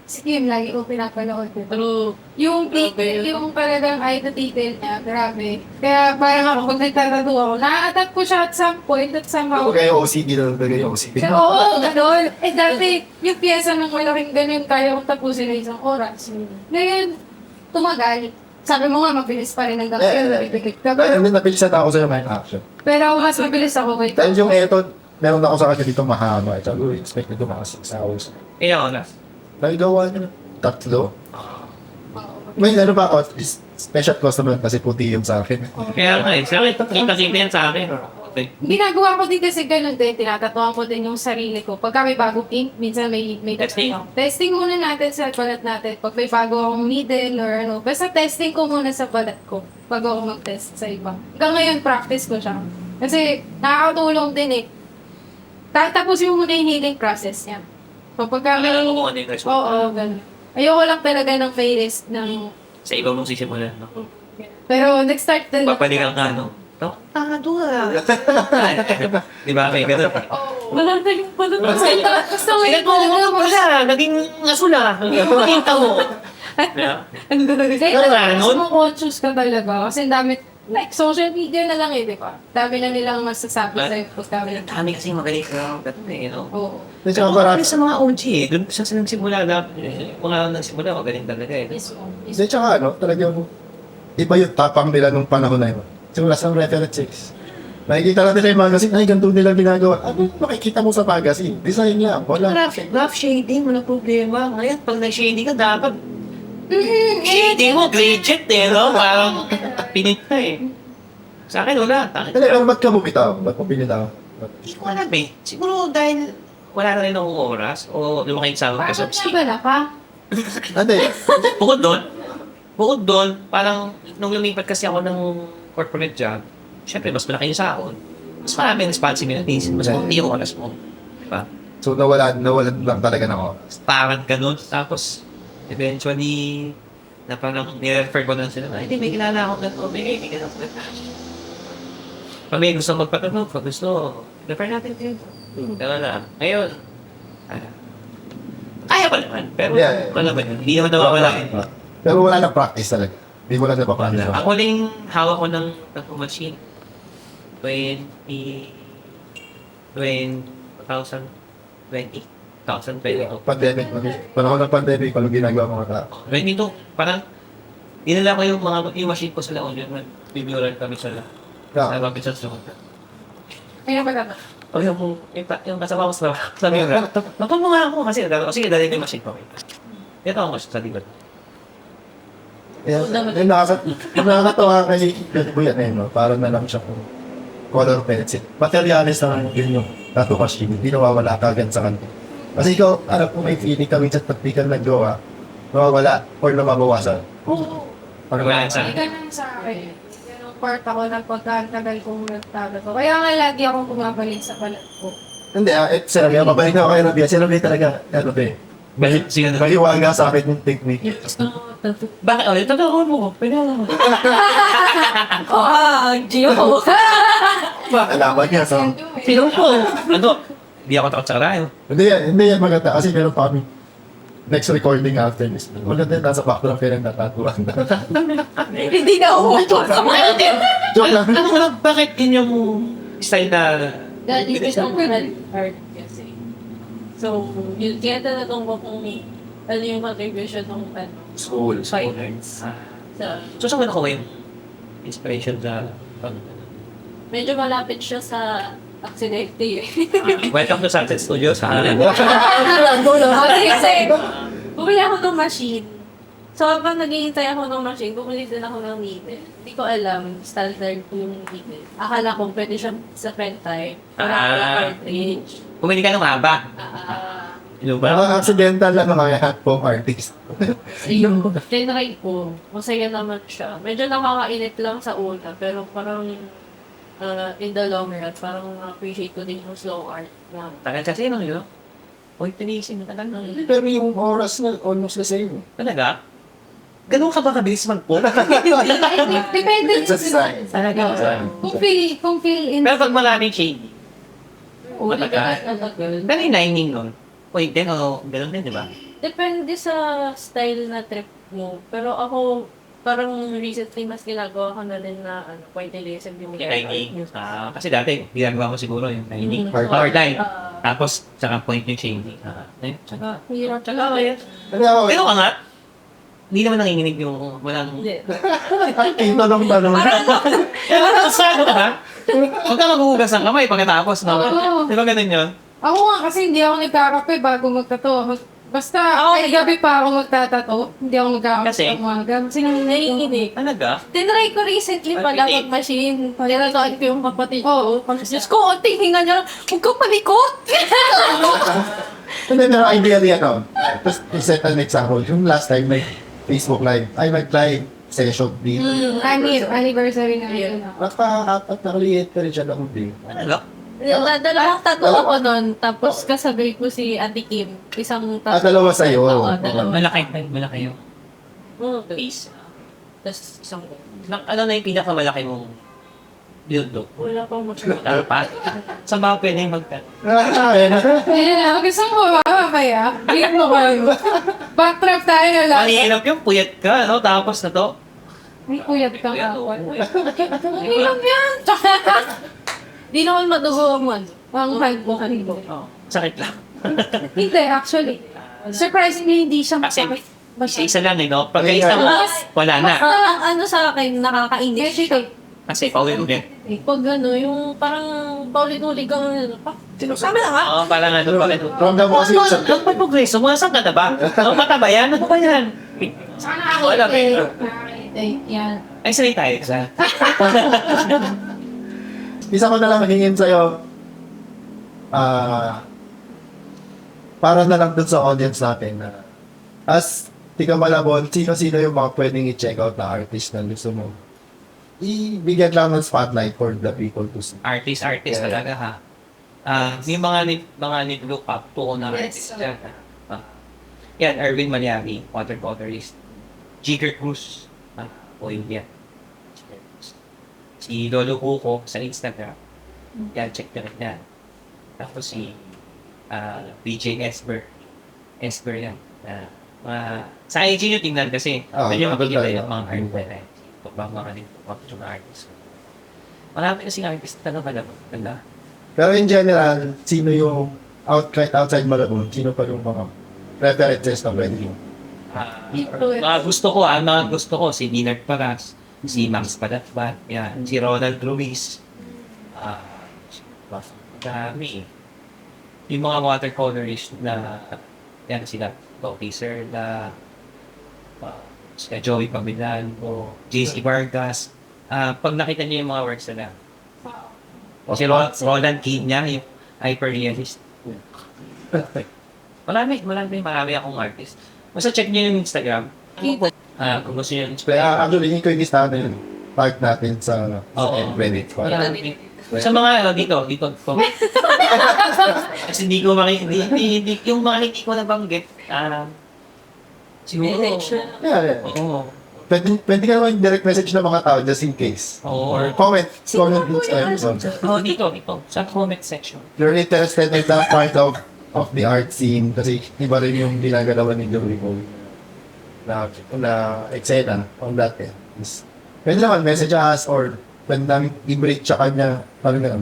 si Kim, lagi ko pinapanood ko. Pero, Yung Grabe. yung talagang eye to detail niya, grabe. Kaya parang ako, pag nagtatato ako, na-attack ko siya at some point at somehow. Ako kayo OCD na talaga yung OCD. Pero oo, gano'n. Eh dati, yung pyesa ng malaking ganun, kaya kong tapusin na isang oras. Ngayon, tumagal. Sabi mo nga, mabilis pa rin hanggang Kaya napilisan ako sa'yo may action. Pero mas mabilis ako kay Dahil yung eto, meron ako sa kanya dito mahaba. Ito, expect nito mga 6 hours. Ilang oras? Nagawa niya, 3. May ano pa ako, special customer kasi puti yung sa akin. Kaya nga eh. Sa akin, kasi yan sa akin. Okay. Ginagawa ko din kasi ganun din, tinatatuan ko din yung sarili ko. Pagka may bago ink, minsan may Testing. Testing muna natin sa balat natin. Pag may bago akong needle or ano. Basta testing ko muna sa balat ko bago ako mag-test sa iba. Hanggang ngayon, practice ko siya. Kasi nakakatulong din eh. Tapusin mo muna yung healing process niya. So pagka may... Alam mo kung ano yung result. Oo, ganun. Ayoko lang talaga ng may list ng... Sa iba mong sisimulan, no? Pero nag-start din. Papalikan ka, no? No? Di ba? May ganun. wala na yung pala. Gusto mo yung Pinag-uungan ko siya. Naging asula. Naging tao. Kaya ganun? mas conscious ka talaga. Kasi ang dami, like social media na lang eh, di ba? Dami na nilang masasabi sa'yo. Ang dami kasi magaling ka. Ganun eh, no? Oo. At saka Ako marami, sa mga OG eh. Doon sa nagsimula na, mga nagsimula, magaling talaga eh. at saka talagang iba yung tapang nila nung panahon na yun. Simula sa reference. Nakikita natin sa yung magazine, ay ganito nilang ginagawa. Ano makikita mo sa magazine? Design lang, wala. Rough shading, wala problema. Ngayon, pag nag-shading ka, dapat shading mo, legit eh, no? Parang pinit na eh. Sa akin, wala. Pero ba't ka bumitaw? Ba't mo pinitaw? Hindi ko alam eh. Siguro dahil wala na rin akong oras o lumaki sa akin. Bakit siya bala ka? Hindi. Bukod doon, parang nung lumipat kasi ako ng corporate job, syempre mas malaki yung sahod. Mas maraming responsibilities, mas hindi yung oras mo. Diba? So nawalan lang talaga ng oras. Parang ganun. Tapos, eventually, na parang nirefer ko na sila na, hindi, may kilala ako ganito, may kilala ako ganito. Pag may gusto magpatanong, pag gusto, refer natin dito. Gano'n na. Ngayon, kaya pa naman. Pero, Yeah. wala ba yun? Hindi naman nawawala yun. Pero wala na practice talaga. Hindi mo lang napapractice. Ako din hawak ko ng tattoo machine. 2020. Pandemic. Panahon ng pandemic, paano ginagawa mga tao? 22, parang dinala ko yung machine ko sa La Union. Bimuran kami sa Robinson Store. Kaya bala ka? O yung kasama ko sa Mira. Napag mo nga ako kasi, sige, dali ko yung machine ko. Ito ako sa likod. Yung nakakatawa kay Buyan eh, no? Parang na lang siya kung color pencil. Materialis na yun yung tattoo machine. Hindi nawawala kagad sa kanto. Kasi ikaw, alam ko may feeling ka minsan pag di ka naggawa, nawawala or namabawasan. Oo. Parang wala sa Hindi ganun sa akin. Ganun part ako ng pagkatagal kong nagtagal ko. Kaya nga lagi akong bumabalik sa balat ko. Hindi sinabi, mabalik na ako kayo ng biya. Sinabi talaga, ano ba eh. Sige na. Maliwaga sa akin yung technique. Bakit? Oh, ito ako mo. Pwede ako. Gio. Alaman niya, so. Sino po? Ano? Hindi ako takot sa karayo. Hindi yan maganda kasi meron pa kami next recording after this. Maganda nasa background kayo ng natatuan. Hindi na umuto sa mga Joke lang. Ano ko lang, bakit yun yung style na... Dahil ito ang art kasi. So, yun, kaya talagang ko kung ano yung contribution ng School. fine arts. So, saan ko yung inspiration sa... Medyo malapit siya sa Accidente eh. Welcome to Sunset Studios. Kasi, bumili ako ng machine. So, habang naghihintay ako ng machine, bumili din ako ng needle. Hindi ko alam, standard po yung needle. Akala ko pwede siya sa pen type. Wala Ah. cartridge. Pumili ka ng haba. Yung ba? Parang accidental lang ang mga pop artist. Yung tinry ko, masaya naman siya. Medyo nakakainit lang sa una, pero parang in the long run, parang appreciate ko din yung slow art na Tagal kasi nung yun. Uy, tinisin na talaga. Pero yung oras na almost the same. Talaga? Ganun ka ba kabilis mag-pop? Depende Sa design. Talaga. kung feel in. Pero pag maraming shady, uli ka Matagal. na matagal. pero yung lining nun, point din o ganun din, di ba? Depende sa style na trip mo. Pero ako, parang recently mas ginagawa ko na din na pointillism yung Yung lining. Kasi dati, ginagawa ko siguro yung lining. Mm. Power line. Tapos, tsaka point yung shady. Ayun, tsaka, Hirap tsaka, kaya. Pero ako, Pero ka nga, hindi naman nanginginig yung walang... Hindi. yung tanong-tanong. Kaya nasasado ka ba? Huwag ka maghuhugas ng kamay pagkatapos, no? Oo. Di ba ganun yun? Ako nga kasi hindi ako nagkakape bago magtato. Basta kahit gabi pa ako magtatato, hindi ako magkakape Kasi? sa umaga. Kasi Naiinig. Talaga? Tinry ko recently pala Pag-inig. mag-machine. Tinatawag ko yung kapatid Oo. ko. Diyos ko, onting hinga niya lang. Huwag kang palikot! And then, pero ideally, tapos set an example, yung last time may Facebook Live, ay mag-live session din. anniversary na yun. At nakaliit ka rin siya ng din. Talaga? Dalawang tattoo ako nun. Tapos kasabay ko si Ate Kim. Isang At tattoo. dalawa sa'yo. Oo, dalawa. Malaki yung Face. Tapos isang ano na yung pinakamalaki mong dildo? wala pang masyadong. Lalo pa? Saan ba pwede yung magka? Ayun na. Ayun na, gusto mo ba mamaya? Bigyan mo kayo. Backtrap tayo na lang. Mahirap yung puyat ka, no? Tapos na to. May kuyat kang Puyat, awal. Hindi lang yan. Di naman madugo ang ano. Ang hag mo kanino. Oh, sakit lang. Hindi, actually. Surprisingly, hindi siya Kasi, masakit. Basta. isa lang eh, no? Pagka isa mo, wala na. Ang ano sa akin, nakakainis siya. Kasi paulit-ulit. Pag ano, yung parang paulit-ulit kang ano, sinusama na nga. Oo, parang ano, paulit-ulit. Ramdam mo kasi yung sa... Ang pag-progreso mo, saan ka na ba? Ang mata ba yan? Ano ba yan? Sana Wala. Yan. Ay, sanay tayo. Sa... Isa ko na lang hingin sa'yo, para na lang dun sa audience natin na as Tika Malabon, sino-sino yung mga pwedeng i-check out na artist na gusto mo? Ibigyan lang ng spotlight for the people to see. Artist Yeah. talaga ha. Yung mga need-look up to na artist dyan. Yan, Erwin Maliari, watercolorist. Jigger Cruz, oil yan. Si Lolo Cuco sa Instagram. Yan, check na rin yan. Tapos si BJ Esper. Esper yan. Sa IG nyo tingnan kasi. Pwede makikita maganda yung mga art na yan. Mga yung artist. Marami kasi artist talaga ganda. Pero in general, sino yung outside Malabon? Sino pa yung mga references na pwede mo? Mga gusto ko, si Dinard Paras, si Max Padatbat, yan, si Ronald Ruiz, dami. Yung mga watercolorist na, yan sila, Toki Sir, na, sila Joey Pamilan, o JC Vargas. Pag nakita niyo yung mga works nila, si Roland Kenya, yung hyper-realist. Marami akong artist. Basta check niyo yung Instagram. Kung gusto niyo yung Kaya actually, hindi ko yung listahan na yun. Park natin sa Reddit. Sa mga dito. Kasi hindi ko yung mga hindi ko nabanggit. Siguro. Yeah. Oo. Pwede ka naman direct message ng mga tao just in case. Or comment din sa episode. Dito. Sa comment section. You're interested in that part of the art scene kasi iba rin yung ginagalawan ni Joey Cole na eksena on that end. Pwede naman message us or pwede namin i-break sa kanya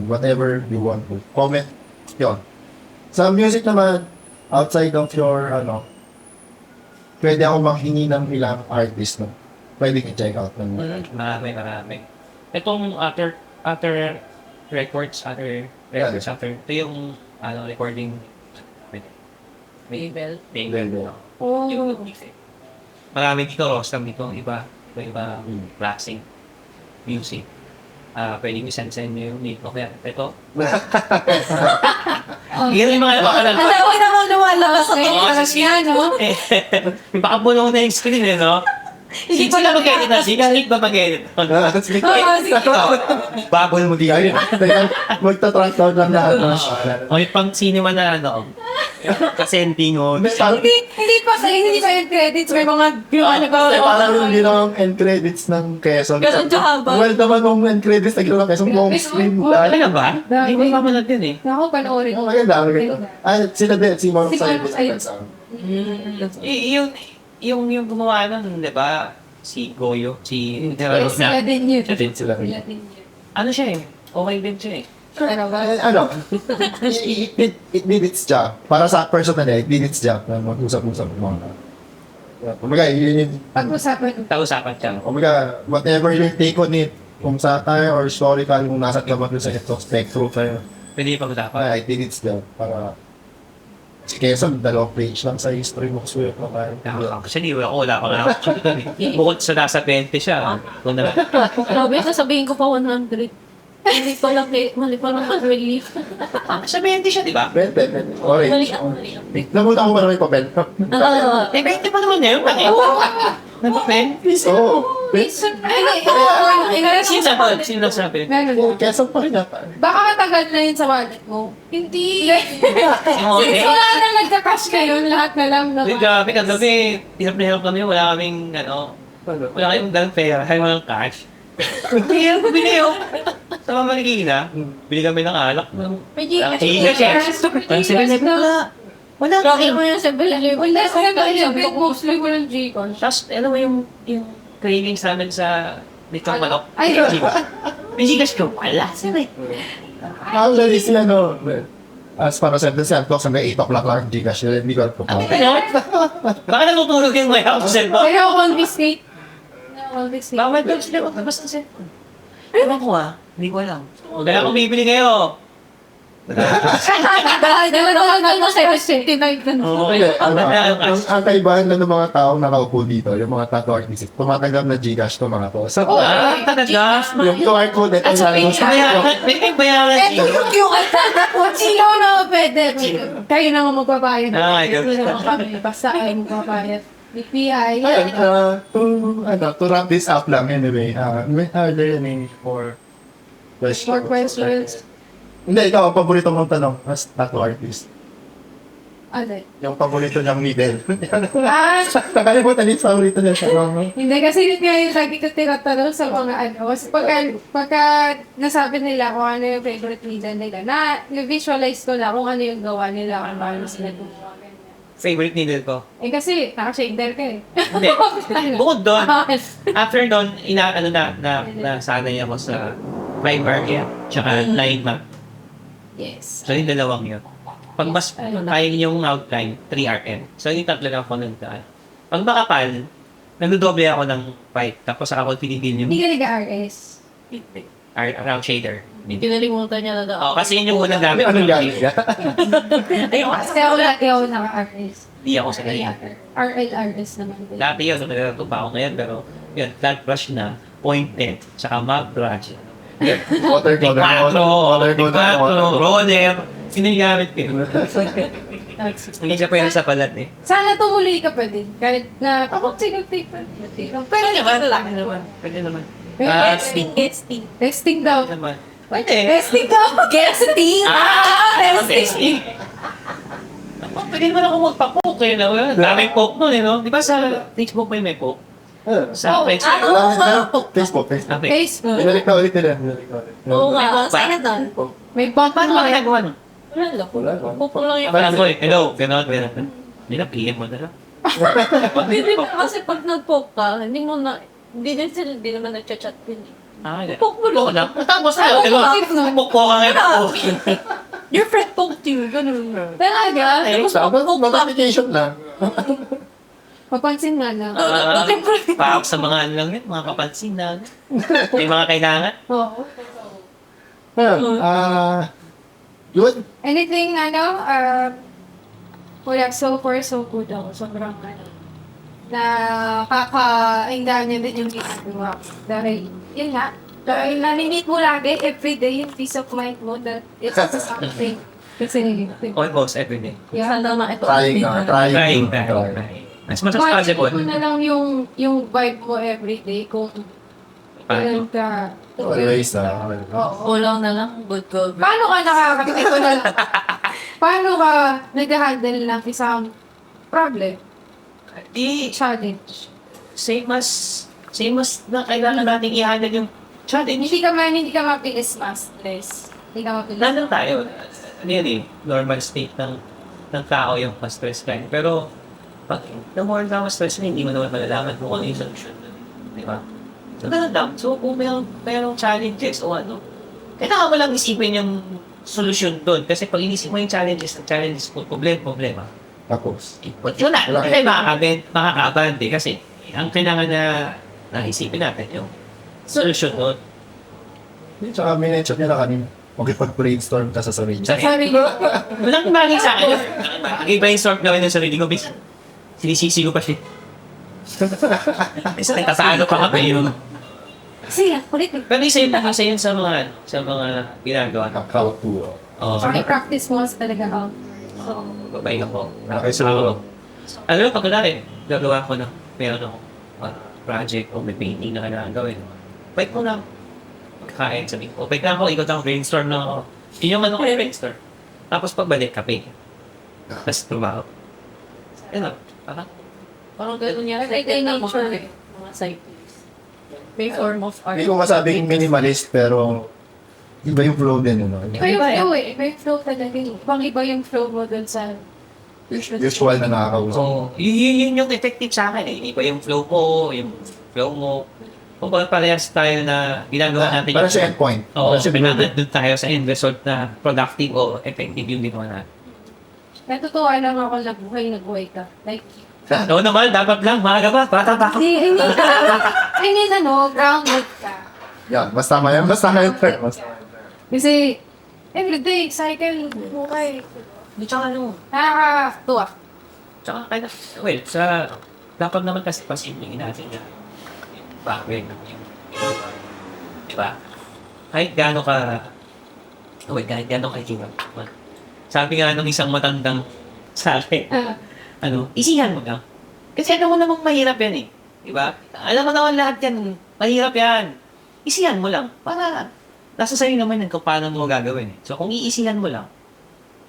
whatever you want to comment. Yun. Sa music naman, outside of your pwede ako manghingi ng ilang artist na pwede i-check out ng Marami. Itong after records, ito yung recording Label. Oh. Marami dito, Rostam dito, iba klaseng music. pwede mo send sa inyo yung link. Okay, ito. Yan yung mga napakalan. Ang dami namang lumalabas ngayon. Oo, Parang sige. yan, no? Baka bulong na yung screen eh, no? Hindi Hindi pa sila lang mag-edit na. Sila ba mag-edit? Oo, sige. Babol mo di Kaya magta-track down lang lahat. O yung pang cinema na ano. Kasending o. Hindi pa yung credits. May mga ano ba? Parang yung ginawang end credits ng Quezon. Ganun siya haba. Well naman nung end credits na ginawa ng Quezon, long screen. Talaga ba? Hindi ko mapanood yun eh. Ako, panoorin. Oh, maganda, maganda. Sila din, si Monong Si Monong Saibos. Saibos. Yung gumawa nun, di ba? Si Goyo, si... Sila din yun. Din sila. Sila din yun. Ano siya eh? Okay din siya eh. Ano ba? Ano, it did its job. Para sa personal it did its job na mag-usap-usap mo. Kumbaga, yun yung, Pag-usapan. Tausapan siya. kumbaga, whatever your take on it, kung satire or historical, kung nasa ka ba doon sa ito, spectrum sa'yo, Pwede pag-usapan. it did its job. Para, si Quezon, 2 page lang sa history mo kasi Actually, wala ko na. Bukod sa nasa 20 siya. Kung na, Grabe, sasabihin ko pa 100. Mali pa lang, mali pa lang relief. sa 20 siya, di ba? Bente, Mali orange. ako, mali ako. Namunta ko ba naman yung papel? Eh, 20 pa naman yun. Nagpa-pen? Oo. Sino nagsabi? Quezon pa rin yata. Baka matagal na yun sa wallet mo. Hindi. Okay. Since wala na nagka-cash kayo, lahat na lang na. Uy, grabe, kagabi, hirap na hirap kami, wala kaming, wala kaming dalang pera, kaya walang cash. Hindi, ano bili yun? Sa Mamarikina, bili kami ng alak. May Walang Gcash. Ang 7-Eleven, wala. Wala Grabe kami. mo yung 7-Eleven. Wala sa big mostly ko ng Gcash. Tapos, alam mo yung cravings namin sa litong manok. Ay, May Gcash ko, wala. Siyempre. Actually, sila no, as para sa talks, hanggang 8 o'clock lang ang Gcash nila, hindi ko alam kung Baka natutulog yung may house mo. pero ako confiscate. Confiscate. Baka may bills sila, basta siya. Ewan ko hindi ko alam. Kaya kung bibili kayo. Dahil naman ako sa 79 na. Okay. ang kaibahan lang ng mga taong nakaupo dito, yung mga tattoo artists, tumatanggap na Gcash to mga to. Sa Talaga? yung QR code, ito sa May bayaran Eto yung sino na pwede. Kayo na magbabayad. Ah, Ito naman kami. Basta ay magbabayad. BPI. Ayun, to wrap this up lang anyway, are there any more questions? More questions. Hindi, ikaw, ang paborito mong tanong as tattoo artist. Ano? Yung paborito niyang needle. Ah, Nakalimutan din sa paborito niya sa mga. hindi kasi yun nga yung lagi ko tinatanong sa mga ano. Kasi pagka nasabi nila kung ano yung favorite nila, na-visualize ko na kung ano yung gawa nila, kung paano sila gumawa. ganyan. Favorite needle ko. Eh kasi, naka-shader ka eh. Hindi. Bukod doon, after doon, nasanay ako sa primer, tsaka line map. Yes. So, yung dalawang yun. Pag mas kaya yung outline, 3RM. So, yung tatlo lang ako nung daan. Pag makapal, nagdodoble ako ng 5. Tapos ako pinipil yung Hindi ka nag-RS. round shader. Kinalimutan niya na daw. Oh, kasi yun yung unang gamit. Anong gamit niya? Ayun, Kasi ako lagi ako naka-RS. hindi ako sanay. RLRS naman din. Dati yun, naglalaro pa ako ngayon, pero yun, flat brush na, pointed, saka mag brush. Water Roller, sinigamit ko yun. Hindi siya pwede sa palat eh. Sana tumuloy ka pa din. Kahit na, ako sinag-take pa. Pwede naman. Pwede naman. Testing. Testing daw. Pwede naman. Pwede. Testing daw. Testing. Testing. Pwede naman ako magpa-poke eh. No? Daming poke nun eh, no? Di ba sa Facebook may poke? Sa Facebook. Facebook. Okay. Facebook. Binalik na ulit nila. Oo nga, sana doon. May bump Paano ba na ginagawa nun? Wala lang. Pupo lang yung... Parang ko eh, hello, gano'n. Hindi na, PM mo na lang. Hindi mo kasi pag nag-poke ka, hindi mo na... Hindi din sila, hindi naman nag-chat din. Poke mo lang. Tapos na, poke ka ngayon. Your friend poked you, ganun. Talaga? Notification lang. Papansin nga lang. Paak sa mga ano lang yun, mga kapansin na. May mga kailangan. Oo. Yun. Anything, wala, so far, so good ako. Sobrang, nakaka-inggan niya din yung ginagawa. Dahil, yun nga, Dahil naninit mo lagi, everyday, yung peace of mind mo that it's something. Kasi, Almost every day. yeah. Sana naman ito. Trying. As much as possible. Imagine mo na lang yung vibe mo everyday kung kailan ka. Always, Kulang na lang, good go. Paano ka nakakapit ko na lang? Paano ka nag-handle ng isang problem, Di, challenge? same as na kailangan natin i-handle yung challenge. Hindi ka mabilis ma-stress. Hindi ka mabilis. Nandun tayo. Ano yan eh, normal state ng tao yung ma-stress ka. Pero, pag the more ka ma-stress na, hindi mo naman malalaman kung ano yung solution. Di ba? So, ganun lang. So, kung mayroong challenges o ano, kailangan mo lang isipin yung solution doon. Kasi pag inisip mo yung challenges, problema. Tapos. Yun na, hindi tayo makakabante kasi ang kailangan na naisipin natin yung solution doon. Tsaka minention niya na kanina. Makipag-brainstorm ka sa sarili. Sa Sabi ko, walang bagay sa akin. Nag-brainstorm naman yung sarili ko. Sinisisi ko pa siya. Isa nagtatalo pa kami yun. sige, kulit eh. Pero isa yun sa mga ginagawa ko. How to. Oo. Sorry, practice mo talaga ako. Babae ka po. Okay, so, Ano yung pagkakari? Gagawa ko na meron ako project o may painting na kailangan gawin. Bike mo lang. Kain sabi ko. Bike lang ako, ikot ang brainstorm na ako. Yun yung ano ko yung brainstorm. Tapos pagbalik, kape. Tapos tumaw. Yan lang. Parang gano'n yan. Everyday nature eh. Mga cyclists. May form of art. hindi ko masabing minimalist, pero iba yung flow din, ano? Iba yung flow eh. Iba yung flow talaga eh. Ibang iba yung flow mo dun sa Usual na nakakausap. So, yun yung effective sa akin eh. Iba yung flow ko, yung flow mo. Kung parehas tayo na ginagawa natin. Para sa endpoint. Oo, Para sa kailangan doon tayo sa end result na productive o effective yung ginawa natin. natutuwa lang ako na nagbuhay ka. Like, Oo naman, dapat lang, maaga pa, bata pa ako. I mean, grounded ka. Yan, basta tama yan. Basta tama yung term. Kasi, everyday, cycle, buhay. Di tsaka ano, Nakakatuwa. tsaka kaya, well, dapat naman kasi pasimplingin natin na bakit, di ba? Kahit gaano ka, kahit gaano ka hirap. Sabi nga nung isang matandang sa akin, isihan mo lang. Kasi ano mo namang mahirap yan eh. Di ba? Alam mo naman lahat yan, mahirap yan. Isihan mo lang. Para, nasa sa'yo naman yan kung paano mo gagawin eh. So kung iisihan mo lang,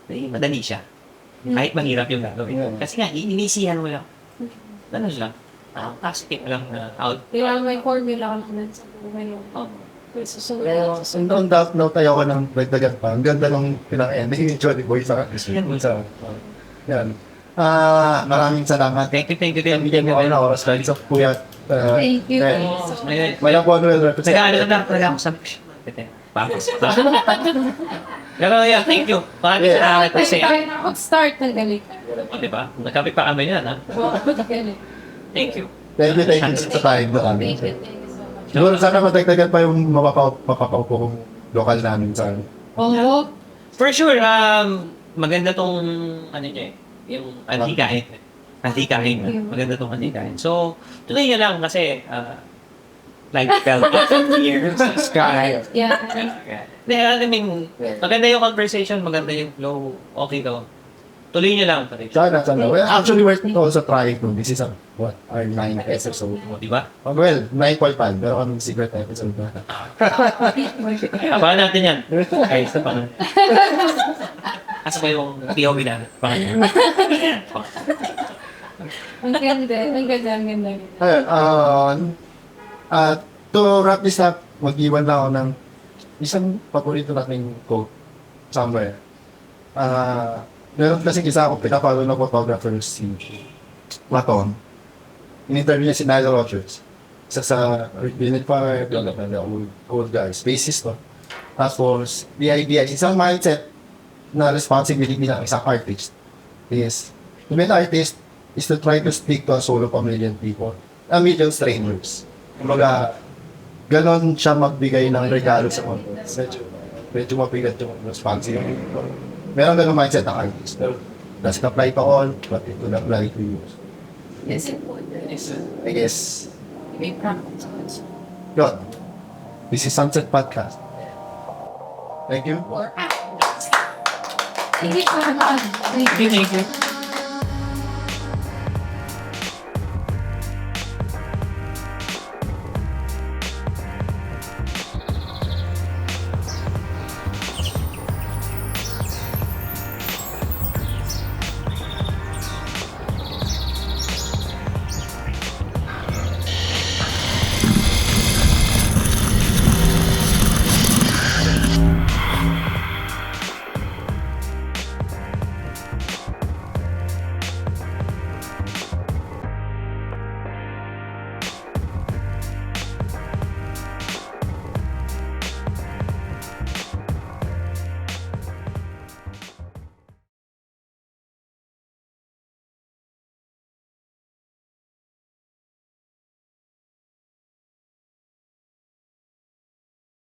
madali siya. Kahit mahirap yung gagawin. Kasi nga, inisihan mo lang. Ganun lang. Positive lang na out. Kaya may formula ka naman sa buhay mo. Oh. Pero, on that note, ayaw ko ng dagdagan pa. Ang ganda ng pinaka-ending ni Jolly Boy sa yan. Maraming salamat. Thank you Bigyan mo kayo ng oras dahil sa kuya. Thank you. Walang po ano will represent. Nag-aaral na ako sa Papas. Pero yeah, thank you. Maraming salamat kasi. Start ng galing. O, diba? Nagkapi pa kami yan, ha? Thank you. Thank you sa time na kami. Thank you so much. Siguro sana madagdagan pa yung mapapaupo kong lokal namin sa Oo. For sure, maganda tong, niya yung antikain. Antikain. Maganda tong antikain. So, tuloy nyo lang kasi, like, years. Sky. Yeah. I mean, maganda yung conversation, maganda yung flow, okay daw. Tuloy nyo lang. Sana. Well, actually, we're also trying to. This is our 9th episode. Di ba? Well, 9.5, pero kami secret episode na. Abangan natin yan. Okay, isa pa. Asa ba yung POV natin? Ang ganda. Ang ganda. Ayun, to wrap this up, mag-iwan lang ako ng isang paborito nating quote somewhere. Meron kasi isa ako, pinapalo na photographer si Platon. In-interview niya si Nile Rodgers. Isa sa Bennett Park, old guys, bassist to. Tapos, the idea, isang mindset na responsibility ng isang artist is, to be an artist is to try to speak to a soul of a million people. A million strangers. Kumbaga, ganon siya magbigay ng regalo sa mga. Medyo mabigat yung responsibility. Meron ganun mindset ng artist. Does it apply to all, but it could apply to you. Yes, important. I guess, May practice. yun. This is Sunset Podcast. Thank you. Hindi ko na. Thank you.